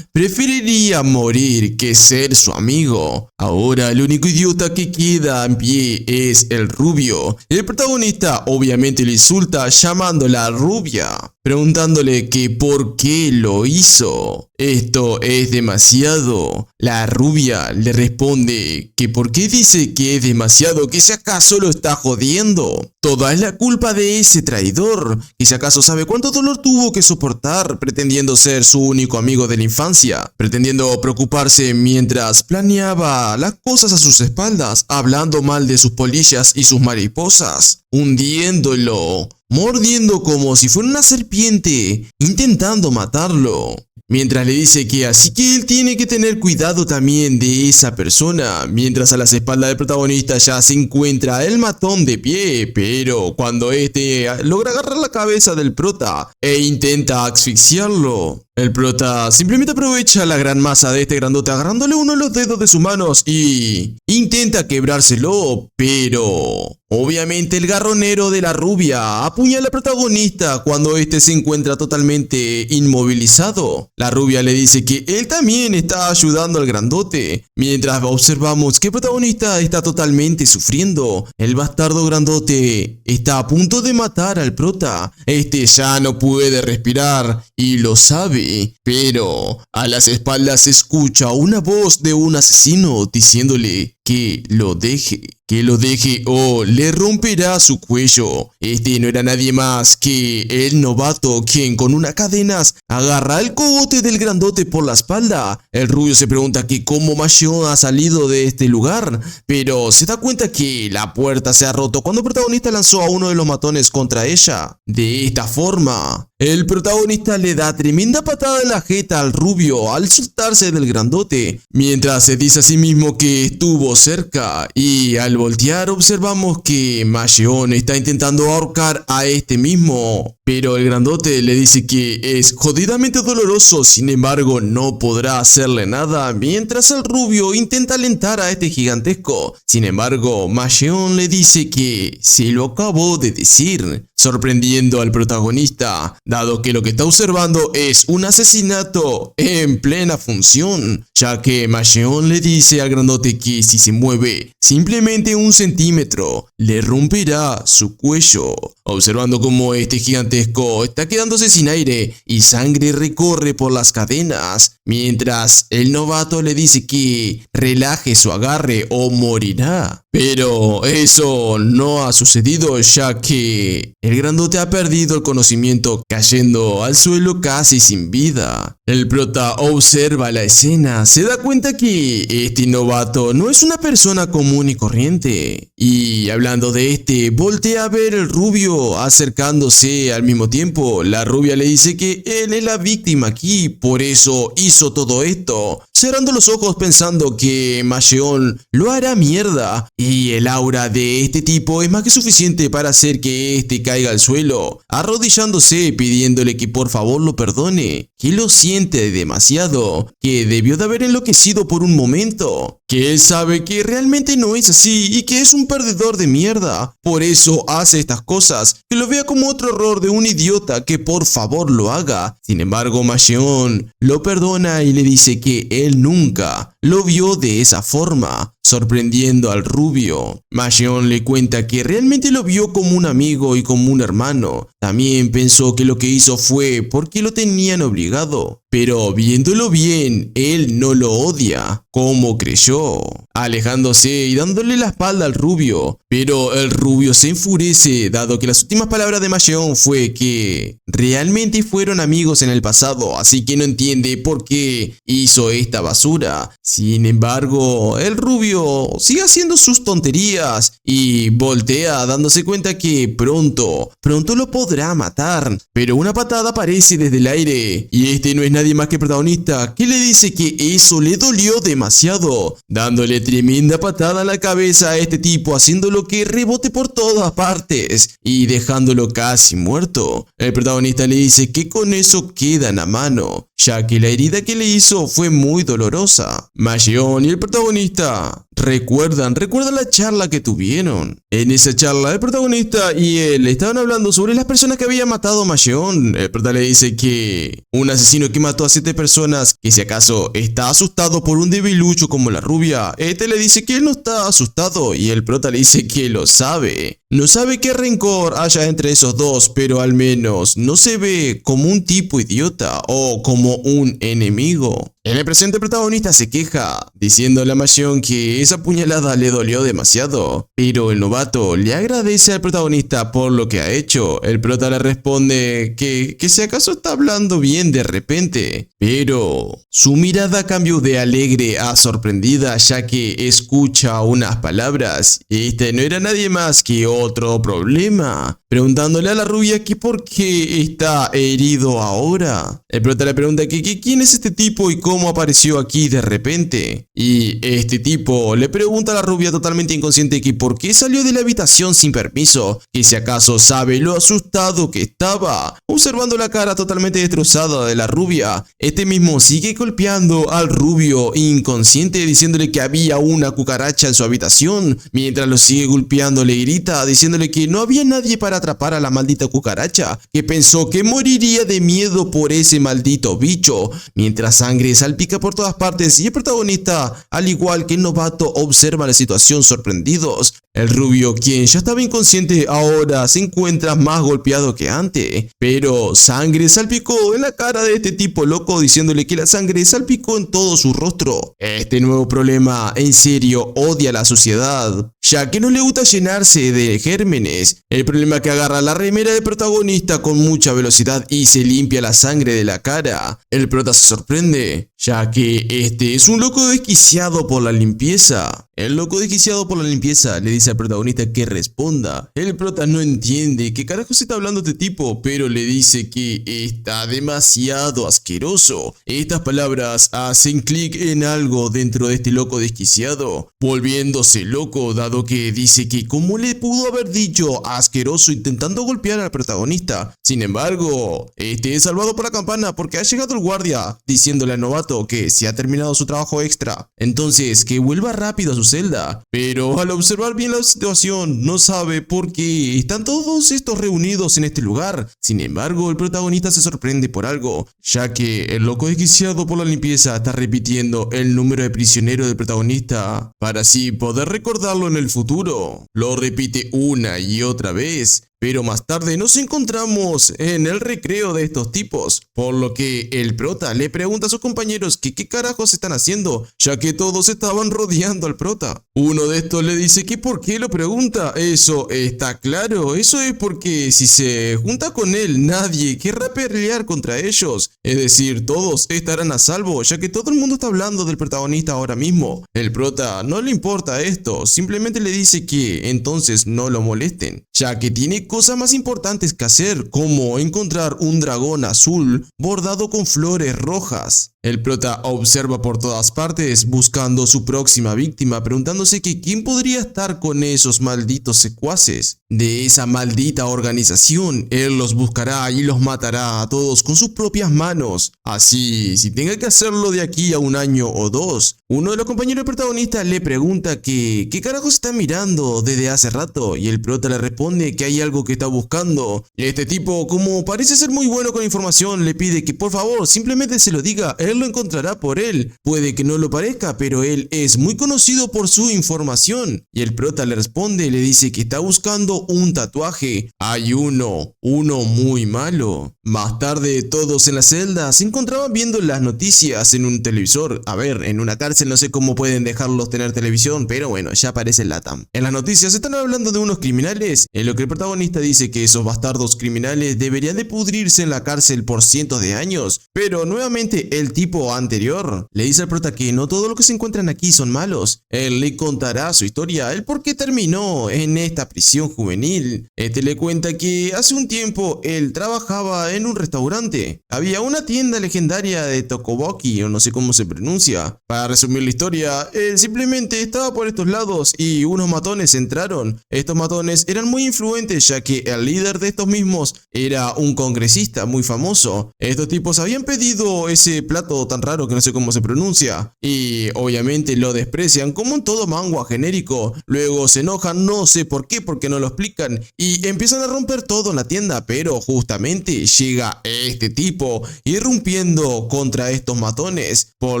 Preferiría morir que ser su amigo. Ahora el único idiota que queda en pie es el rubio. El protagonista obviamente le insulta llamándola rubia, preguntándole que por qué lo hizo. Esto es demasiado. La rubia le responde que por qué dice que es demasiado, que si acaso lo está jodiendo. Toda es la culpa de ese traidor, que si acaso sabe cuánto dolor tuvo que soportar pretendiendo ser su único amigo de la infancia, pretendiendo preocuparse mientras planeaba las cosas a sus espaldas, hablando mal de sus polillas y sus mariposas, hundiéndolo, mordiendo como si fuera una serpiente, intentando matarlo. Mientras le dice que así que él tiene que tener cuidado también de esa persona, mientras a las espaldas del protagonista ya se encuentra el matón de pie, pero cuando este logra agarrar la cabeza del prota e intenta asfixiarlo, el prota simplemente aprovecha la gran masa de este grandote agarrándole uno de los dedos de sus manos y intenta quebrárselo, pero obviamente el garronero de la rubia apuñala al protagonista cuando este se encuentra totalmente inmovilizado. La rubia le dice que él también está ayudando al grandote, mientras observamos que el protagonista está totalmente sufriendo. El bastardo grandote está a punto de matar al prota. Este ya no puede respirar y lo sabe, pero a las espaldas se escucha una voz de un asesino diciéndole que lo deje o le romperá su cuello. Este no era nadie más que el novato, quien con unas cadenas agarra el cogote del grandote por la espalda. El rubio se pregunta que cómo Mashion ha salido de este lugar, pero se da cuenta que la puerta se ha roto cuando el protagonista lanzó a uno de los matones contra ella. De esta forma, el protagonista le da tremenda patada en la jeta al rubio al soltarse del grandote, mientras se dice a sí mismo que estuvo cerca, y al voltear observamos que Mashion está intentando ahorcar a este mismo, pero el grandote le dice que es jodidamente doloroso, sin embargo no podrá hacerle nada, mientras el rubio intenta alentar a este gigantesco. Sin embargo, Mashion le dice que se lo acabó de decir, sorprendiendo al protagonista, dado que lo que está observando es un asesinato en plena función, ya que Mashion le dice al grandote que si se mueve simplemente un centímetro, le romperá su cuello. Observando cómo este gigantesco está quedándose sin aire y sangre recorre por las cadenas, mientras el novato le dice que relaje su agarre o morirá. Pero eso no ha sucedido, ya que el grandote ha perdido el conocimiento, cayendo al suelo casi sin vida. El prota observa la escena, se da cuenta que este novato no es una persona común y corriente. Y hablando de este, voltea a ver el rubio acercándose al mismo tiempo. La rubia le dice que él es la víctima aquí, por eso hizo todo esto, cerrando los ojos pensando que Mashion lo hará mierda. Y el aura de este tipo es más que suficiente para hacer que este caiga al suelo, arrodillándose pidiéndole que por favor lo perdone, que lo siente demasiado, que debió de haber enloquecido por un momento, que él sabe que realmente no es así y que es un perdedor de mierda, por eso hace estas cosas, que lo vea como otro error de un idiota que por favor lo haga. Sin embargo, Masheon lo perdona y le dice que él nunca lo vio de esa forma, sorprendiendo al rubio. Masheon le cuenta que realmente lo vio como un amigo y como un hermano. También pensó que lo que hizo fue porque lo tenían obligado, pero viéndolo bien, él no lo odia, como creyó, alejándose y dándole la espalda al rubio. Pero el rubio se enfurece, dado que las últimas palabras de Masheon fue que realmente fueron amigos en el pasado, así que no entiende por qué hizo esta basura. Sin embargo, el rubio sigue haciendo sus tonterías y voltea dándose cuenta que pronto lo podrá matar. Pero una patada aparece desde el aire y este no es nadie más que el protagonista, que le dice que eso le dolió demasiado, dándole tremenda patada en la cabeza a este tipo, haciéndolo que rebote por todas partes y dejándolo casi muerto. El protagonista le dice que con eso quedan a mano, ya que la herida que le hizo fue muy dolorosa. Masheon y el protagonista recuerdan la charla que tuvieron. En esa charla el protagonista y él estaban hablando sobre las personas que había matado a Masheon. El protagonista le dice que un asesino que mató a 7 personas, que si acaso está asustado por un debilucho como la rubia. Este le dice que él no está asustado y el prota le dice que lo sabe. No sabe qué rencor haya entre esos dos, pero al menos no se ve como un tipo idiota o como un enemigo. En el presente el protagonista se queja, diciéndole a Masheon que esa puñalada le dolió demasiado, pero el novato le agradece al protagonista por lo que ha hecho. El prota le responde que si acaso está hablando bien de repente, pero su mirada cambió de alegre a sorprendida, ya que escucha unas palabras. Este no era nadie más que otro problema, preguntándole a la rubia que por qué está herido ahora. El prota le pregunta que quién es este tipo y cómo apareció aquí de repente. Y este tipo le pregunta a la rubia totalmente inconsciente que por qué salió de la habitación sin permiso, que si acaso sabe lo asustado que estaba. Observando la cara totalmente destrozada de la rubia, este mismo sigue golpeando al rubio inconsciente, diciéndole que había una cucaracha en su habitación. Mientras lo sigue golpeando le grita diciéndole que no había nadie para atrapar a la maldita cucaracha, que pensó que moriría de miedo por ese maldito bicho, mientras sangre salpica por todas partes y el protagonista, al igual que el novato, observa la situación sorprendidos. El rubio, quien ya estaba inconsciente, ahora se encuentra más golpeado que antes, pero sangre salpicó en la cara de este tipo loco, diciéndole que la sangre salpicó en todo su rostro. Este nuevo problema en serio odia a la sociedad, ya que no le gusta llenarse de gérmenes. El problema es que agarra la remera del protagonista con mucha velocidad y se limpia la sangre de la cara. El prota se sorprende, ya que este es un loco desquiciado por la limpieza. El loco desquiciado por la limpieza le dice al protagonista que responda. El prota no entiende qué carajo se está hablando este tipo, pero le dice que está demasiado asqueroso. Estas palabras hacen clic en algo dentro de este loco desquiciado, volviéndose loco, dado que dice que cómo le pudo haber dicho asqueroso intentando golpear al protagonista. Sin embargo, este es salvado por la campana porque ha llegado el guardia, diciéndole al novato que se ha terminado su trabajo extra, entonces que vuelva rápido a su celda. Pero al observar bien la situación, no sabe por qué están todos estos reunidos en este lugar. Sin embargo, el protagonista se sorprende por algo, ya que el loco desquiciado por la limpieza está repitiendo el número de prisionero del protagonista para así poder recordarlo en el futuro. Lo repite una y otra vez. Pero más tarde nos encontramos en el recreo de estos tipos, por lo que el prota le pregunta a sus compañeros que qué carajos están haciendo, ya que todos estaban rodeando al prota. Uno de estos le dice que por qué lo pregunta. Eso está claro, eso es porque si se junta con él nadie querrá pelear contra ellos, es decir, todos estarán a salvo, ya que todo el mundo está hablando del protagonista ahora mismo. El prota no le importa esto, simplemente le dice que entonces no lo molesten, ya que tiene cosas más importantes que hacer, como encontrar un dragón azul bordado con flores rojas. El prota observa por todas partes buscando su próxima víctima, preguntándose que quién podría estar con esos malditos secuaces de esa maldita organización. Él los buscará y los matará a todos con sus propias manos. Así, si tenga que hacerlo de aquí a un año o dos. Uno de los compañeros del protagonista le pregunta que qué carajos está mirando desde hace rato, y el prota le responde que hay algo que está buscando. Este tipo, como parece ser muy bueno con información, le pide que por favor simplemente se lo diga. Él lo encontrará por él. Puede que no lo parezca, pero él es muy conocido por su información. Y el prota le responde, le dice que está buscando un tatuaje. Hay uno muy malo. Más tarde, todos en la celda se encontraban viendo las noticias en un televisor. A ver, en una cárcel no sé cómo pueden dejarlos tener televisión, pero bueno, ya aparece el LATAM. En las noticias están hablando de unos criminales, en lo que el protagonista dice que esos bastardos criminales deberían de pudrirse en la cárcel por cientos de años. Pero nuevamente el tipo anterior le dice al prota que no todo lo que se encuentran aquí son malos. Él le contará su historia, el por qué terminó en esta prisión juvenil. Este le cuenta que hace un tiempo él trabajaba en un restaurante. Había una tienda legendaria de Tokoboki, o no sé cómo se pronuncia. Para resumir la historia, él simplemente estaba por estos lados y unos matones entraron. Estos matones eran muy influentes, ya que el líder de estos mismos era un congresista muy famoso. Estos tipos habían pedido ese plato tan raro que no sé cómo se pronuncia, y obviamente lo desprecian como en todo manga genérico. Luego se enojan, no sé por qué, porque no lo explican, y empiezan a romper todo en la tienda. Pero justamente llega este tipo irrumpiendo contra estos matones, por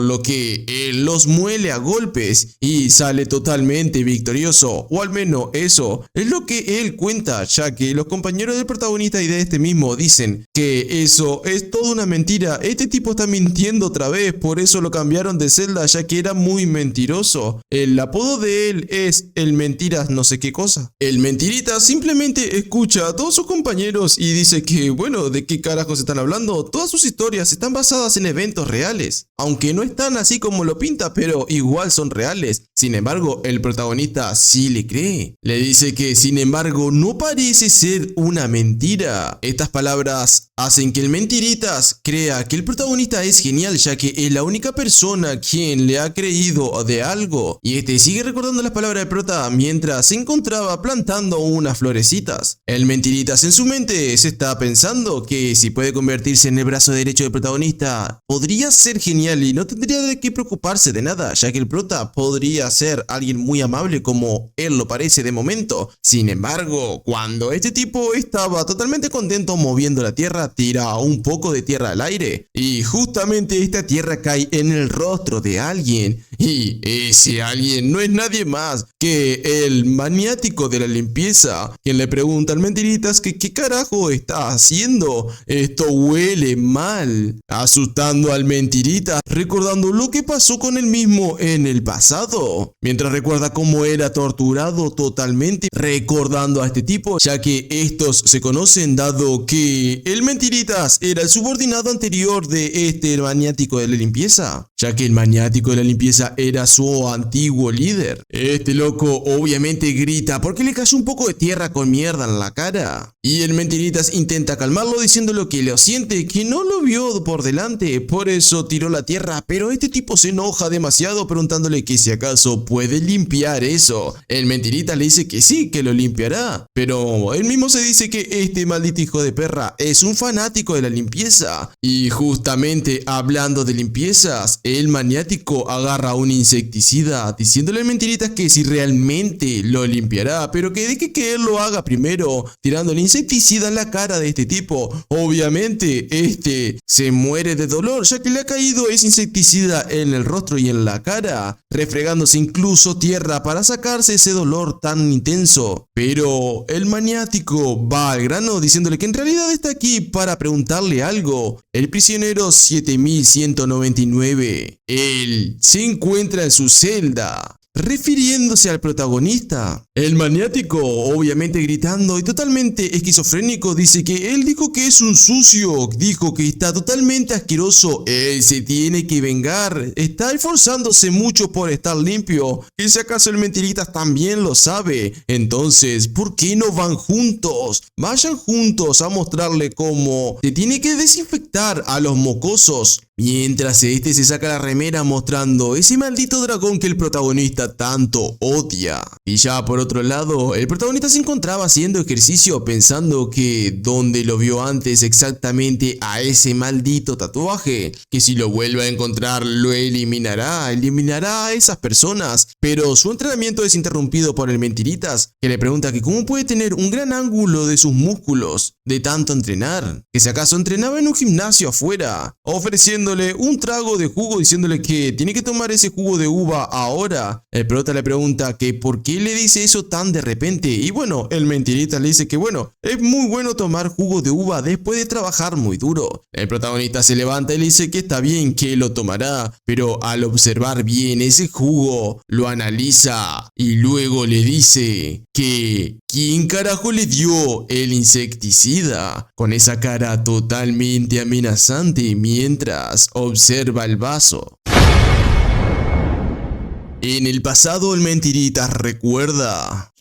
lo que él los muele a golpes y sale totalmente victorioso, o al menos eso es lo que él cuenta, ya que los compañeros del protagonista y de este mismo dicen que eso es toda una mentira. Este tipo está mintiendo otra vez, por eso lo cambiaron de celda, ya que era muy mentiroso. El apodo de él es el mentiras no sé qué cosa. El mentirita simplemente escucha a todos sus compañeros y dice que bueno, ¿de qué carajos están hablando? Todas sus historias están basadas en eventos reales, aunque no están así como lo pinta, pero igual son reales. Sin embargo, el protagonista sí le cree. Le dice que sin embargo no parece ser una mentira. Estas palabras hacen que el mentiritas crea que el protagonista es genial, ya que es la única persona quien le ha creído de algo. Y este sigue recordando las palabras del prota mientras se encontraba plantando unas florecitas. El mentiritas en su mente se está pensando que si puede convertirse en el brazo derecho del protagonista, podría ser genial y no tendría de qué preocuparse de nada, ya que el prota podría ser alguien muy amable como él lo parece de momento. Sin embargo, cuando este tipo estaba totalmente contento moviendo la tierra, tira un poco de tierra al aire y justamente esta tierra cae en el rostro de alguien, y ese alguien no es nadie más que el maniático de la limpieza, quien le pregunta al mentiritas que qué carajo está haciendo. Esto huele mal, asustando al mentiritas, recordando lo que pasó con él mismo en el pasado, mientras recuerda cómo era torturado totalmente, recordando a este tipo, ya que estos se conocen dado que el mentiritas era el subordinado anterior de este maniático de la limpieza, ya que el maniático de la limpieza era su antiguo líder. Este loco obviamente grita porque le cayó un poco de tierra con mierda en la cara, y el mentiritas intenta calmarlo diciéndole que lo siente, que no lo vio por delante, por eso tiró la tierra, pero este tipo se enoja demasiado preguntándole que si acaso puede limpiar eso. El mentiritas le dice que sí, que lo limpiará, pero él mismo se dice que este maldito hijo de perra es un fanático de la limpieza. Y justamente hablando de limpiezas, el maniático agarra un insecticida diciéndole al mentiritas que si realmente lo limpiará, pero que deje que él lo haga primero, tirando el insecticida en la cara de este tipo. Obviamente este se muere de dolor, ya que le ha caído ese insecticida en el rostro y en la cara, refregándose incluso tierra para sacarse ese dolor tan intenso. Pero el maniático va al grano diciéndole que en realidad está aquí para preguntarle algo. El prisionero 7199, él se encuentra en su celda, refiriéndose al protagonista. El maniático, obviamente gritando y totalmente esquizofrénico, dice que él dijo que es un sucio, dijo que está totalmente asqueroso, él se tiene que vengar, está esforzándose mucho por estar limpio, y si acaso el mentiritas también lo sabe. Entonces, ¿por qué no van juntos? Vayan juntos a mostrarle cómo se tiene que desinfectar a los mocosos. mientras este se saca la remera mostrando ese maldito dragón que el protagonista tanto odia. Y ya por otro lado, el protagonista se encontraba haciendo ejercicio pensando que donde lo vio antes exactamente a ese maldito tatuaje, que si lo vuelve a encontrar lo eliminará a esas personas, pero su entrenamiento es interrumpido por el Mentiritas, que le pregunta que cómo puede tener un gran ángulo de sus músculos de tanto entrenar, que si acaso entrenaba en un gimnasio afuera, ofreciéndole un trago de jugo diciéndole que tiene que tomar ese jugo de uva ahora. El prota le pregunta que por qué le dice eso tan de repente, y bueno, el Mentiritas le dice que bueno, es muy bueno tomar jugo de uva después de trabajar muy duro. El protagonista se levanta y le dice que está bien, que lo tomará, pero al observar bien ese jugo, lo analiza y luego le dice que ¿quién carajo le dio el insecticida? Con esa cara totalmente amenazante mientras observa el vaso. En el pasado el Mentiritas recuerda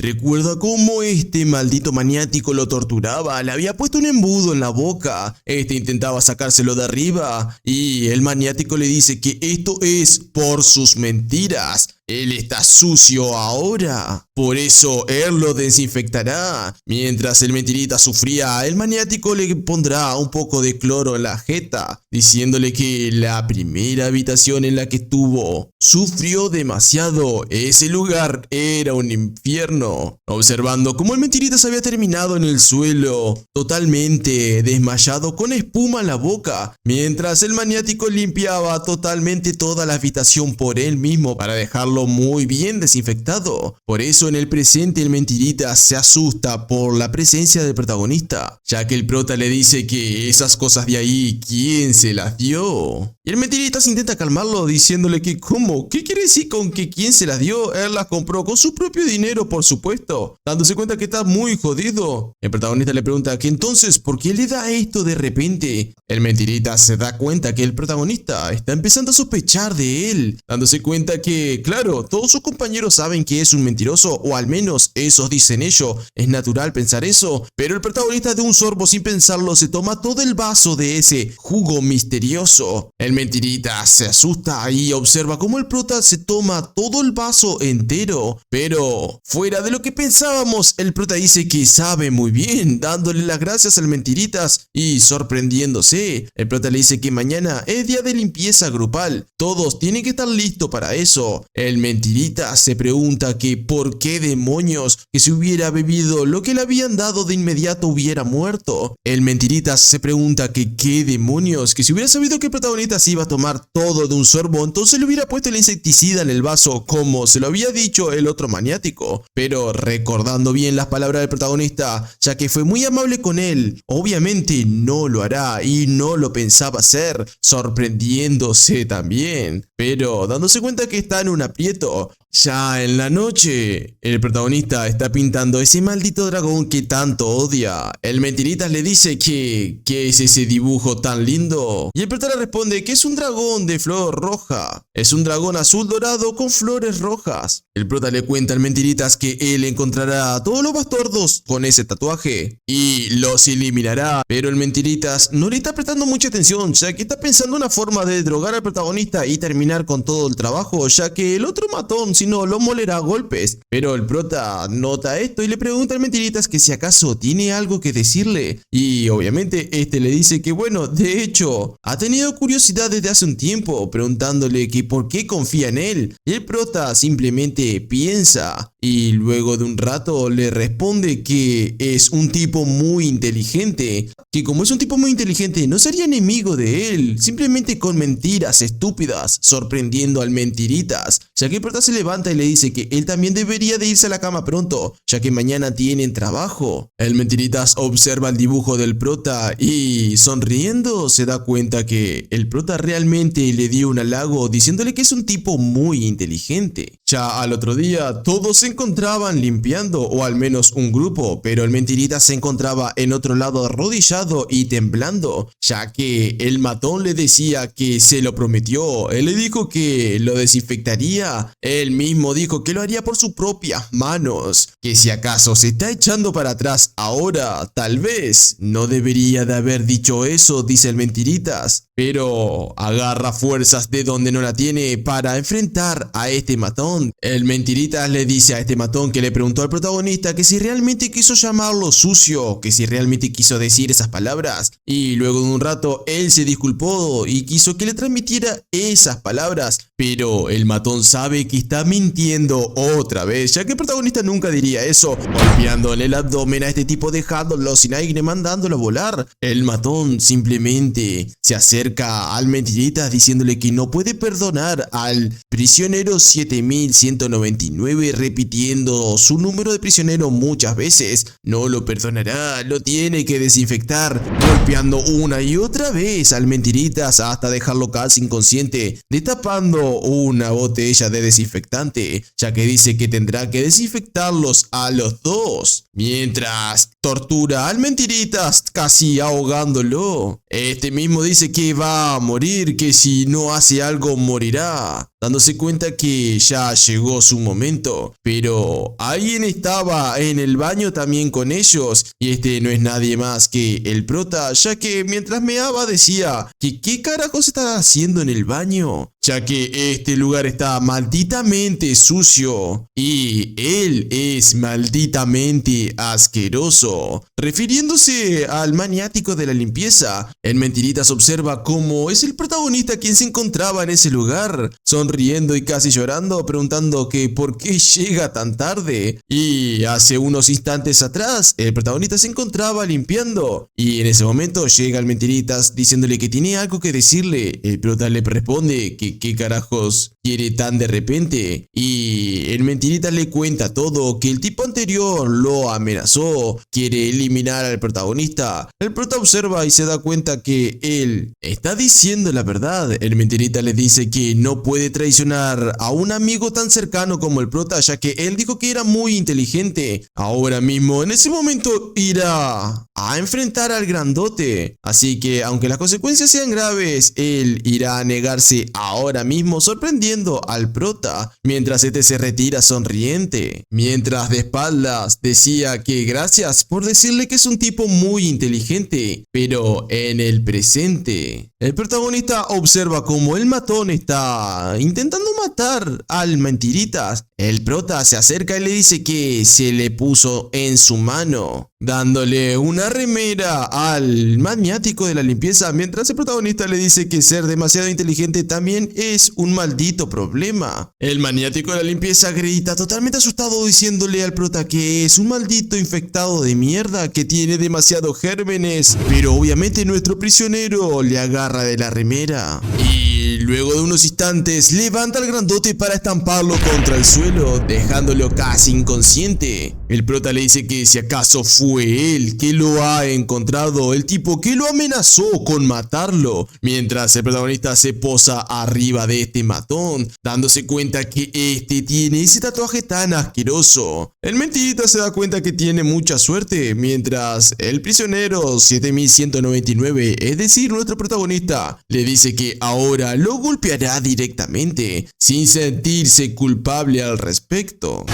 cómo este maldito maniático lo torturaba, le había puesto un embudo en la boca, este intentaba sacárselo de arriba y el maniático le dice que esto es por sus mentiras. Él está sucio ahora, por eso él lo desinfectará. Mientras el Mentiritas sufría, el maniático le pondrá un poco de cloro en la jeta, diciéndole que la primera habitación en la que estuvo sufrió demasiado. Ese lugar era un infierno. Observando cómo el Mentiritas había terminado en el suelo, totalmente desmayado con espuma en la boca, mientras el maniático limpiaba totalmente toda la habitación por él mismo para dejarlo muy bien desinfectado. Por eso en el presente el Mentiritas se asusta por la presencia del protagonista, ya que el prota le dice que esas cosas de ahí, ¿quién se las dio? Y el Mentiritas intenta calmarlo diciéndole que ¿cómo? ¿Qué quiere decir con que quién se las dio? Él las compró con su propio dinero, por supuesto, dándose cuenta que está muy jodido. El protagonista le pregunta que entonces ¿por qué le da esto de repente? El Mentiritas se da cuenta que el protagonista está empezando a sospechar de él, dándose cuenta que, claro, todos sus compañeros saben que es un mentiroso, o al menos eso dicen ellos. Es natural pensar eso, pero el protagonista de un sorbo sin pensarlo se toma todo el vaso de ese jugo misterioso. El Mentiritas se asusta y observa cómo el prota se toma todo el vaso entero, pero fuera de lo que pensábamos, el prota dice que sabe muy bien, dándole las gracias al Mentiritas y sorprendiéndose. El prota le dice que mañana es día de limpieza grupal, todos tienen que estar listos para eso. El Mentiritas se pregunta que por qué demonios que si hubiera bebido lo que le habían dado de inmediato hubiera muerto. El Mentiritas se pregunta que qué demonios que si hubiera sabido que el protagonista se iba a tomar todo de un sorbo, entonces le hubiera puesto el insecticida en el vaso como se lo había dicho el otro maniático. Pero recordando bien las palabras del protagonista, ya que fue muy amable con él, obviamente no lo hará y no lo pensaba hacer, sorprendiéndose también, pero dándose cuenta que está en un aprieto. Ya en la noche, el protagonista está pintando ese maldito dragón que tanto odia. El Mentiritas le dice que ¿qué es ese dibujo tan lindo? Y el prota le responde que es un dragón de flor roja. Es un dragón azul dorado con flores rojas. El prota le cuenta al Mentiritas que él encontrará a todos los bastardos con ese tatuaje y los eliminará. Pero el Mentiritas no le está prestando mucha atención, ya que está pensando una forma de drogar al protagonista y terminar con todo el trabajo, ya que el otro matón si no lo molerá a golpes. Pero el prota nota esto y le pregunta al Mentiritas que si acaso tiene algo que decirle, y obviamente este le dice que bueno, de hecho ha tenido curiosidad desde hace un tiempo, preguntándole que por qué confía en él. Y el prota simplemente piensa y luego de un rato le responde que es un tipo muy inteligente, que como es un tipo muy inteligente no sería enemigo de él, simplemente con mentiras estúpidas, sorprendiendo al Mentiritas, ya que el prota se levanta y le dice que él también debería de irse a la cama pronto, ya que mañana tienen trabajo. El Mentiritas observa el dibujo del prota y sonriendo se da cuenta que el prota realmente le dio un halago diciéndole que es un tipo muy inteligente. Ya al otro día todos se encontraban limpiando, o al menos un grupo, pero el Mentiritas se encontraba en otro lado arrodillado y temblando, ya que el matón le decía que se lo prometió. Él le dijo que lo desinfectaría, él mismo dijo que lo haría por sus propias manos, que si acaso se está echando para atrás ahora, tal vez no debería de haber dicho eso, dice el Mentiritas. pero agarra fuerzas de donde no la tiene para enfrentar a este matón. El Mentiritas le dice a este matón que le preguntó al protagonista que si realmente quiso llamarlo sucio, que si realmente quiso decir esas palabras, y luego de un rato él se disculpó y quiso que le transmitiera esas palabras, pero el matón sabe que está mintiendo otra vez, ya que el protagonista nunca diría eso, golpeándole el abdomen a este tipo, dejándolo sin aire, mandándolo a volar. El matón simplemente se acerca al Mentiritas diciéndole que no puede perdonar al prisionero 7199, repitiendo su número de prisionero muchas veces. No lo perdonará, lo tiene que desinfectar, golpeando una y otra vez al Mentiritas hasta dejarlo casi inconsciente, destapando una botella de desinfectante, ya que dice que tendrá que desinfectarlos a los dos, mientras tortura al Mentiritas casi ahogándolo. Este mismo dice que va a morir, que si no hace algo morirá, dándose cuenta que ya llegó su momento. Pero alguien estaba en el baño también con ellos, y este no es nadie más que el prota, ya que mientras meaba decía que qué carajos estaba haciendo en el baño, ya que este lugar está malditamente sucio y él es malditamente asqueroso. Refiriéndose al maniático de la limpieza, el Mentiritas observa cómo es el protagonista quien se encontraba en ese lugar, sonriendo y casi llorando, preguntando que por qué llega tan tarde. Y hace unos instantes atrás, el protagonista se encontraba limpiando, y en ese momento llega el Mentiritas diciéndole que tiene algo que decirle. El prota le responde que qué carajos quiere tan de repente, y el Mentiritas le cuenta todo, que el tipo anterior lo amenazó, quiere eliminar al protagonista. El prota observa y se da cuenta que él está diciendo la verdad. El Mentiritas le dice que no puede traicionar a un amigo tan cercano como el prota, ya que él dijo que era muy inteligente. Ahora mismo, en ese momento, irá a enfrentar al grandote, así que aunque las consecuencias sean graves, él irá a negarse ahora mismo, sorprendiendo al prota, mientras este se retira sonriente, mientras de espaldas decía que gracias por decirle que es un tipo muy inteligente. Pero en el presente, el protagonista observa cómo el matón está intentando matar al Mentiritas. El prota se acerca y le dice que se le puso en su mano, dándole una remera al maniático de la limpieza, mientras el protagonista le dice que ser demasiado inteligente también es un maldito problema. El maniático de la limpieza grita totalmente asustado diciéndole al prota que es un maldito infectado de mierda que tiene demasiados gérmenes, pero obviamente nuestro prisionero le agarra de la remera y luego de unos instantes levanta al grandote para estamparlo contra el suelo, dejándolo casi inconsciente. El prota le dice que si acaso fue él que lo ha encontrado, el tipo que lo amenazó con matarlo, mientras el protagonista se posa arriba de este matón, dándose cuenta que este tiene ese tatuaje tan asqueroso. El Mentiritas se da cuenta que tiene mucha suerte, mientras el prisionero 7199, es decir, nuestro protagonista, le dice que ahora lo golpeará directamente, sin sentirse culpable al respecto.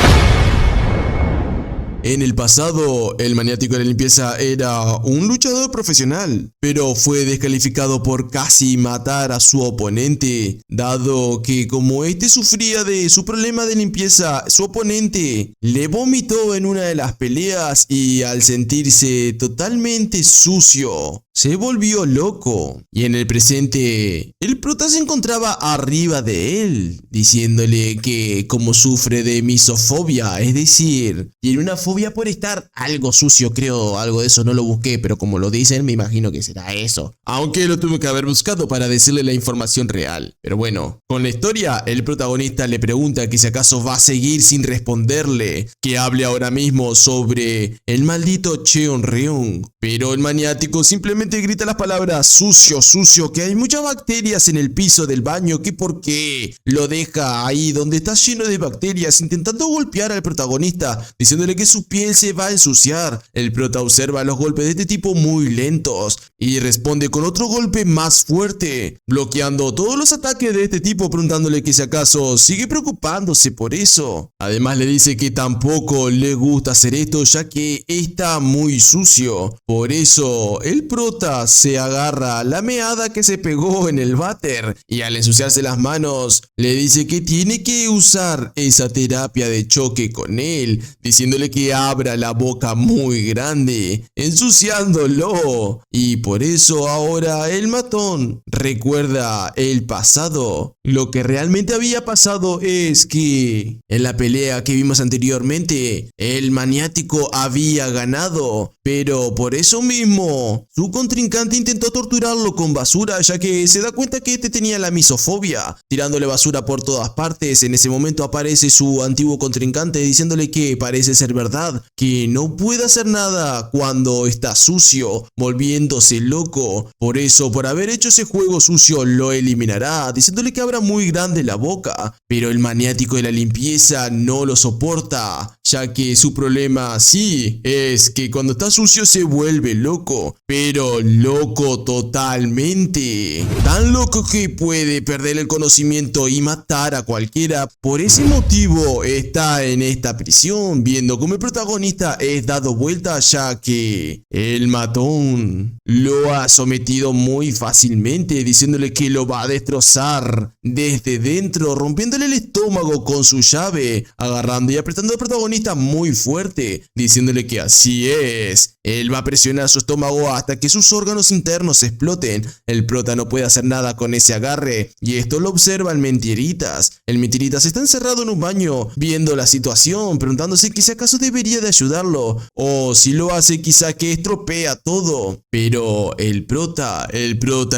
En el pasado, el maniático de la limpieza era un luchador profesional, pero fue descalificado por casi matar a su oponente, dado que como este sufría de su problema de limpieza, su oponente le vomitó en una de las peleas y al sentirse totalmente sucio, se volvió loco. Y en el presente, el prota se encontraba arriba de él, diciéndole que como sufre de misofobia, es decir, tiene una fobia por estar algo sucio, creo, algo de eso, no lo busqué, pero como lo dicen me imagino que será eso, aunque lo tuve que haber buscado para decirle la información real. Pero bueno, con la historia, el protagonista le pregunta que si acaso va a seguir sin responderle, que hable ahora mismo sobre el maldito Cheonryung, pero el maniático simplemente grita las palabras sucio, sucio, que hay muchas bacterias en el piso del baño, que por qué lo deja ahí donde está lleno de bacterias, intentando golpear al protagonista, diciéndole que es su piel se va a ensuciar. El prota observa los golpes de este tipo muy lentos y responde con otro golpe más fuerte, bloqueando todos los ataques de este tipo, preguntándole que si acaso sigue preocupándose por eso. Además le dice que tampoco le gusta hacer esto, ya que está muy sucio. Por eso el prota se agarra la meada que se pegó en el váter y al ensuciarse las manos le dice que tiene que usar esa terapia de choque con él, diciéndole que abra la boca muy grande, ensuciándolo. Y por eso ahora el matón recuerda el pasado. Lo que realmente había pasado es que en la pelea que vimos anteriormente, el maniático había ganado, pero por eso mismo su contrincante intentó torturarlo con basura, ya que se da cuenta que este tenía la misofobia, tirándole basura por todas partes. En ese momento aparece su antiguo contrincante diciéndole que parece ser verdad, que no puede hacer nada cuando está sucio, volviéndose loco. Por eso, por haber hecho ese juego sucio, lo eliminará, diciéndole que abra muy grande la boca. Pero el maniático de la limpieza no lo soporta, ya que su problema sí es que cuando está sucio se vuelve loco, pero loco totalmente. Tan loco que puede perder el conocimiento y matar a cualquiera. Por ese motivo está en esta prisión, viendo cómo el protagonista es dado vuelta, ya que el matón lo ha sometido muy fácilmente, diciéndole que lo va a destrozar desde dentro, rompiéndole el estómago con su llave, agarrando y apretando al protagonista muy fuerte, diciéndole que así es. Él va a presionar su estómago hasta que sus órganos internos exploten. El prota no puede hacer nada con ese agarre, y esto lo observa el Mentiritas. El Mentiritas está encerrado en un baño, viendo la situación, preguntándose que si acaso debería de ayudarlo, o si lo hace quizá que estropea todo. Pero el prota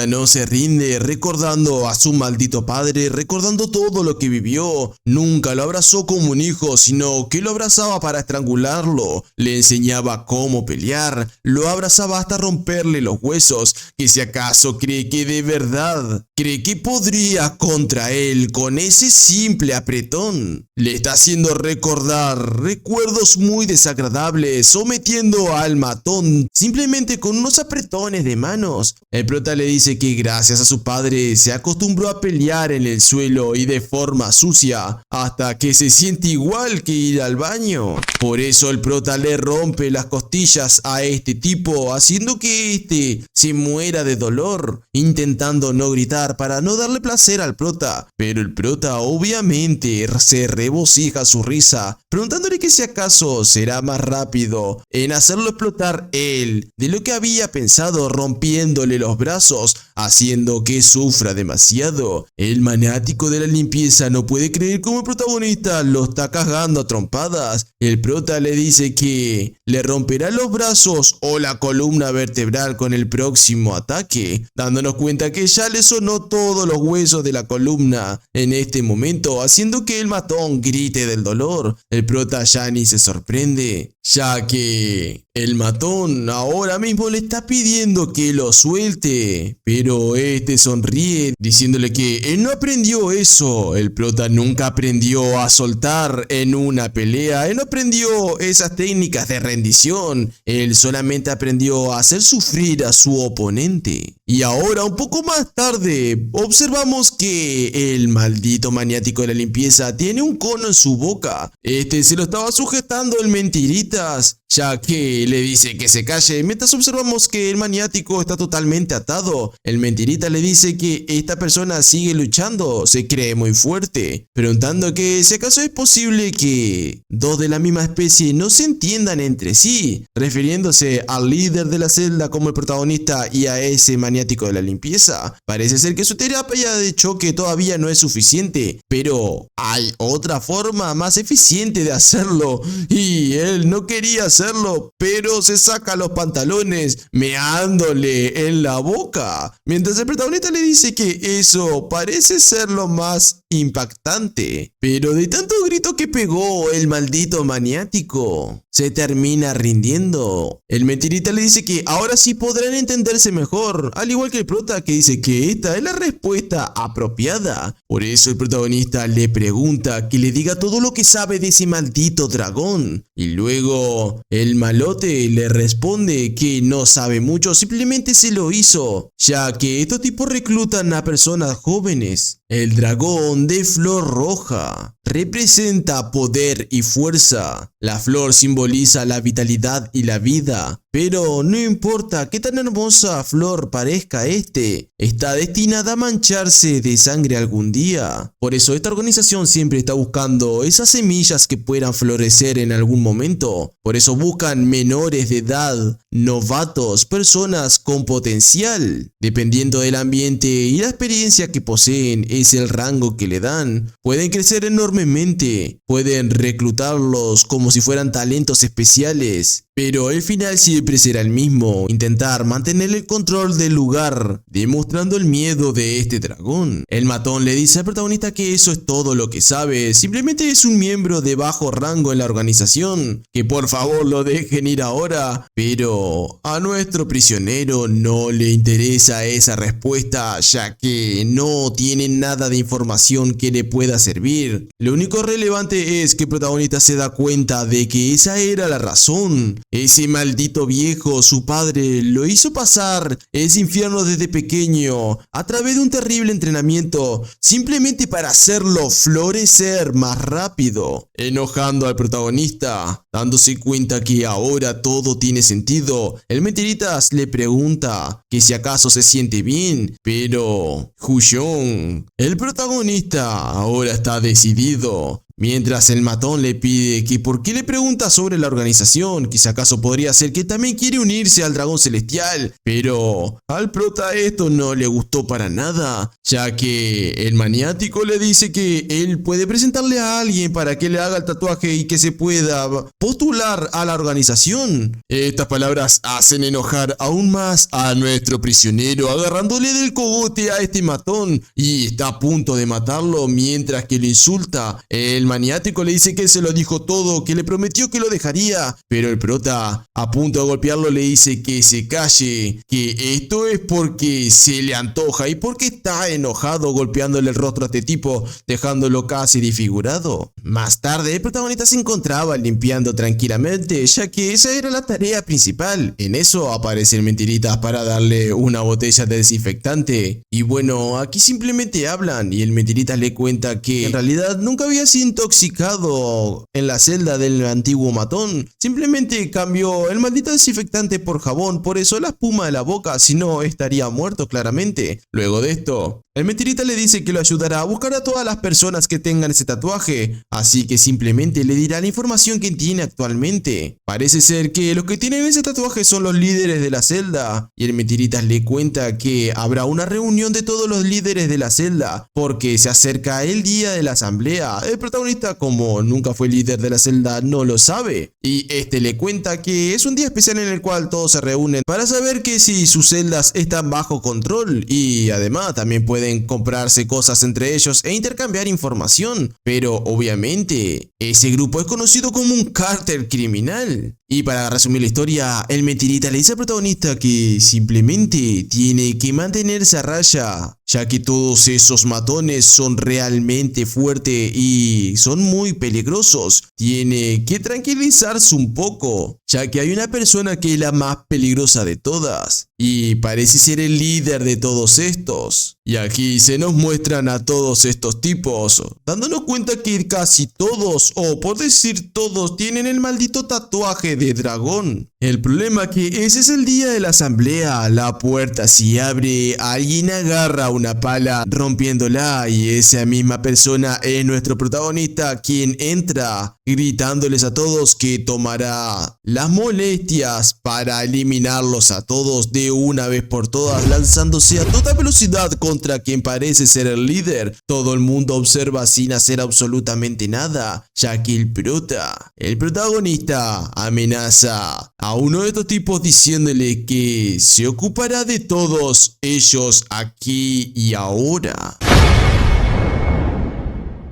no se rinde, recordando a su maldito padre, recordando todo lo que vivió. Nunca lo abrazó como un hijo, sino que lo abrazaba para estrangularlo, le enseñaba cómo pelear, lo abrazaba hasta romperle los huesos, que si acaso cree que de verdad cree que podría contra él con ese simple apretón. Le está haciendo recordar recuerdos muy desagradables, sometiendo al matón simplemente con unos apretones de manos. El prota le dice que gracias a su padre se acostumbró a pelear en el suelo y de forma sucia, hasta que se siente igual que ir al baño. Por eso el prota le rompe las costillas a este tipo, haciendo que este se muera de dolor, intentando no gritar para no darle placer al prota. Pero el prota obviamente se regocija su risa, preguntándole que si acaso será más rápido en hacerlo explotar él de lo que había pensado, rompiéndole los brazos, haciendo que sufra demasiado. El maniático de la limpieza no puede creer cómo el protagonista lo está cagando a trompadas. El prota le dice que le romperá los brazos o la columna vertebral con el próximo ataque, dándonos cuenta que ya le sonó todos los huesos de la columna en este momento, haciendo que el matón grite del dolor. El prota ya ni se sorprende, ya que el matón ahora mismo le está pidiendo que lo suelte, pero este sonríe diciéndole que él no aprendió eso. El prota nunca aprendió a soltar en una pelea, él no aprendió esas técnicas de rendición, él solamente aprendió a hacer sufrir a su oponente. Y ahora, un poco más tarde, observamos que el maldito maniático de la limpieza tiene un cono en su boca. Este se lo estaba sujetando el Mentiritas, ya que le dice que se calle, mientras observamos que el maniático está totalmente atado. El Mentirita le dice que esta persona sigue luchando, se cree muy fuerte, preguntando que si acaso es posible que dos de la misma especie no se entiendan entre sí, refiriéndose al líder de la celda como el protagonista y a ese maniático de la limpieza. Parece ser que su terapia de choque todavía no es suficiente, pero hay otra forma más eficiente de hacerlo, y él no quería hacerlo, pero se saca los pantalones meándole en la boca, mientras el protagonista le dice que eso parece ser lo más impactante. Pero de tanto grito que pegó el maldito maniático, se termina rindiendo. El Mentirita le dice que ahora sí podrán entenderse mejor, al igual que el prota, que dice que esta es la respuesta apropiada. Por eso el protagonista le pregunta que le diga todo lo que sabe de ese maldito dragón. Y luego el malote le responde que no sabe mucho, simplemente se lo hizo, ya que estos tipos reclutan a personas jóvenes. El dragón de flor roja representa poder y fuerza. La flor simboliza la vitalidad y la vida. Pero no importa qué tan hermosa flor parezca está destinada a mancharse de sangre algún día. Por eso esta organización siempre está buscando esas semillas que puedan florecer en algún momento. Por eso buscan menores de edad, novatos, personas con potencial. Dependiendo del ambiente y la experiencia que poseen, es el rango que le dan. Pueden crecer enormemente, pueden reclutarlos como si fueran talentos especiales. Pero el final siempre será el mismo, intentar mantener el control del lugar, demostrando el miedo de este dragón. El matón le dice al protagonista que eso es todo lo que sabe, simplemente es un miembro de bajo rango en la organización, que por favor lo dejen ir ahora. Pero a nuestro prisionero no le interesa esa respuesta, ya que no tiene nada de información que le pueda servir. Lo único relevante es que el protagonista se da cuenta de que esa era la razón. Ese maldito viejo, su padre, lo hizo pasar ese infierno desde pequeño a través de un terrible entrenamiento, simplemente para hacerlo florecer más rápido, enojando al protagonista. Dándose cuenta que ahora todo tiene sentido, el Mentiritas le pregunta que si acaso se siente bien, pero Huyong, el protagonista, ahora está decidido. Mientras el matón le pide que por qué le pregunta sobre la organización, que si acaso podría ser que también quiere unirse al dragón celestial, pero al prota esto no le gustó para nada, ya que el maniático le dice que él puede presentarle a alguien para que le haga el tatuaje y que se pueda postular a la organización. Estas palabras hacen enojar aún más a nuestro prisionero, agarrándole del cogote a este matón y está a punto de matarlo mientras que lo insulta. El maniático le dice que se lo dijo todo, que le prometió que lo dejaría, pero el prota, a punto de golpearlo, le dice que se calle, que esto es porque se le antoja y porque está enojado, golpeándole el rostro a este tipo, dejándolo casi desfigurado. Más tarde, el protagonista se encontraba limpiando tranquilamente, ya que esa era la tarea principal. En eso aparece el Mentiritas para darle una botella de desinfectante. Y bueno, aquí simplemente hablan y el Mentiritas le cuenta que en realidad nunca había sido intoxicado en la celda del antiguo matón. Simplemente cambió el maldito desinfectante por jabón, por eso la espuma de la boca, si no estaría muerto claramente. Luego de esto, el Mentirita le dice que lo ayudará a buscar a todas las personas que tengan ese tatuaje, así que simplemente le dirá la información que tiene actualmente. Parece ser que los que tienen ese tatuaje son los líderes de la celda, y el Mentirita le cuenta que habrá una reunión de todos los líderes de la celda, porque se acerca el día de la asamblea. El protagonista, como nunca fue líder de la celda, no lo sabe, y este le cuenta que es un día especial en el cual todos se reúnen para saber que si sus celdas están bajo control, y además también pueden comprarse cosas entre ellos e intercambiar información. Pero obviamente ese grupo es conocido como un cártel criminal. Y para resumir la historia, el Mentirita le dice al protagonista que simplemente tiene que mantenerse a raya, ya que todos esos matones son realmente fuertes y son muy peligrosos. Tiene que tranquilizarse un poco, ya que hay una persona que es la más peligrosa de todas, y parece ser el líder de todos estos. Y aquí se nos muestran a todos estos tipos, dándonos cuenta que casi todos, o por decir todos, tienen el maldito tatuaje de dragón. El problema que ese es el día de la asamblea, la puerta se abre, alguien agarra una pala rompiéndola y esa misma persona es nuestro protagonista, quien entra gritándoles a todos que tomará las molestias para eliminarlos a todos de una vez por todas, lanzándose a toda velocidad contra quien parece ser el líder. Todo el mundo observa sin hacer absolutamente nada, ya que el protagonista amenaza a uno de estos tipos diciéndole que se ocupará de todos ellos aquí y ahora.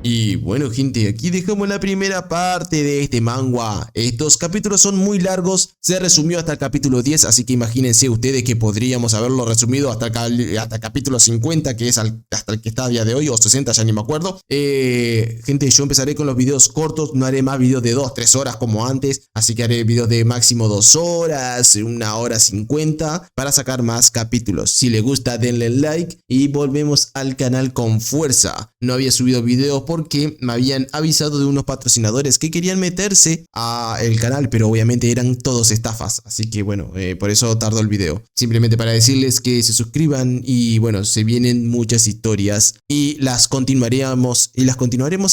Y bueno gente, aquí dejamos la primera parte de este manga. Estos capítulos son muy largos, se resumió hasta el capítulo 10, así que imagínense ustedes que podríamos haberlo resumido hasta el capítulo 50, que es hasta el que está a día de hoy, o 60, ya ni me acuerdo. Gente, yo empezaré con los videos cortos, no haré más videos de 2-3 horas como antes, así que haré videos de máximo 2 horas, 1 hora 50, para sacar más capítulos. Si les gusta denle like y volvemos al canal con fuerza. No había subido videos porque me habían avisado de unos patrocinadores que querían meterse al canal, pero obviamente eran todos estafas, así que bueno, por eso tardó el video. Simplemente para decirles que se suscriban y bueno, se vienen muchas historias y las continuaremos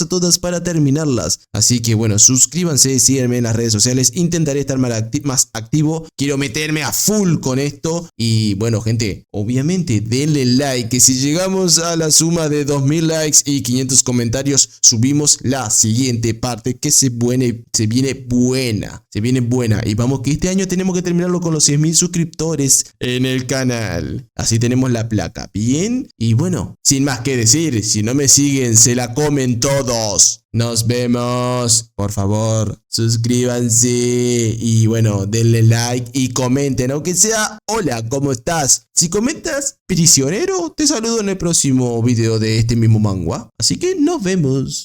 a todas para terminarlas. Así que bueno, suscríbanse, síganme en las redes sociales, intentaré estar más activo, quiero meterme a full con esto y bueno gente, obviamente denle like, que si llegamos a la suma de 2000 likes y 500 comentarios, subimos la siguiente parte que se viene buena y vamos que este año tenemos que terminarlo con los 100.000 suscriptores en el canal, así tenemos la placa, bien, y bueno, sin más que decir, si no me siguen se la comen todos. Nos vemos, por favor, suscríbanse y bueno, denle like y comenten, aunque sea hola, ¿cómo estás? Si comentas prisionero, te saludo en el próximo video de este mismo manga, así que nos vemos.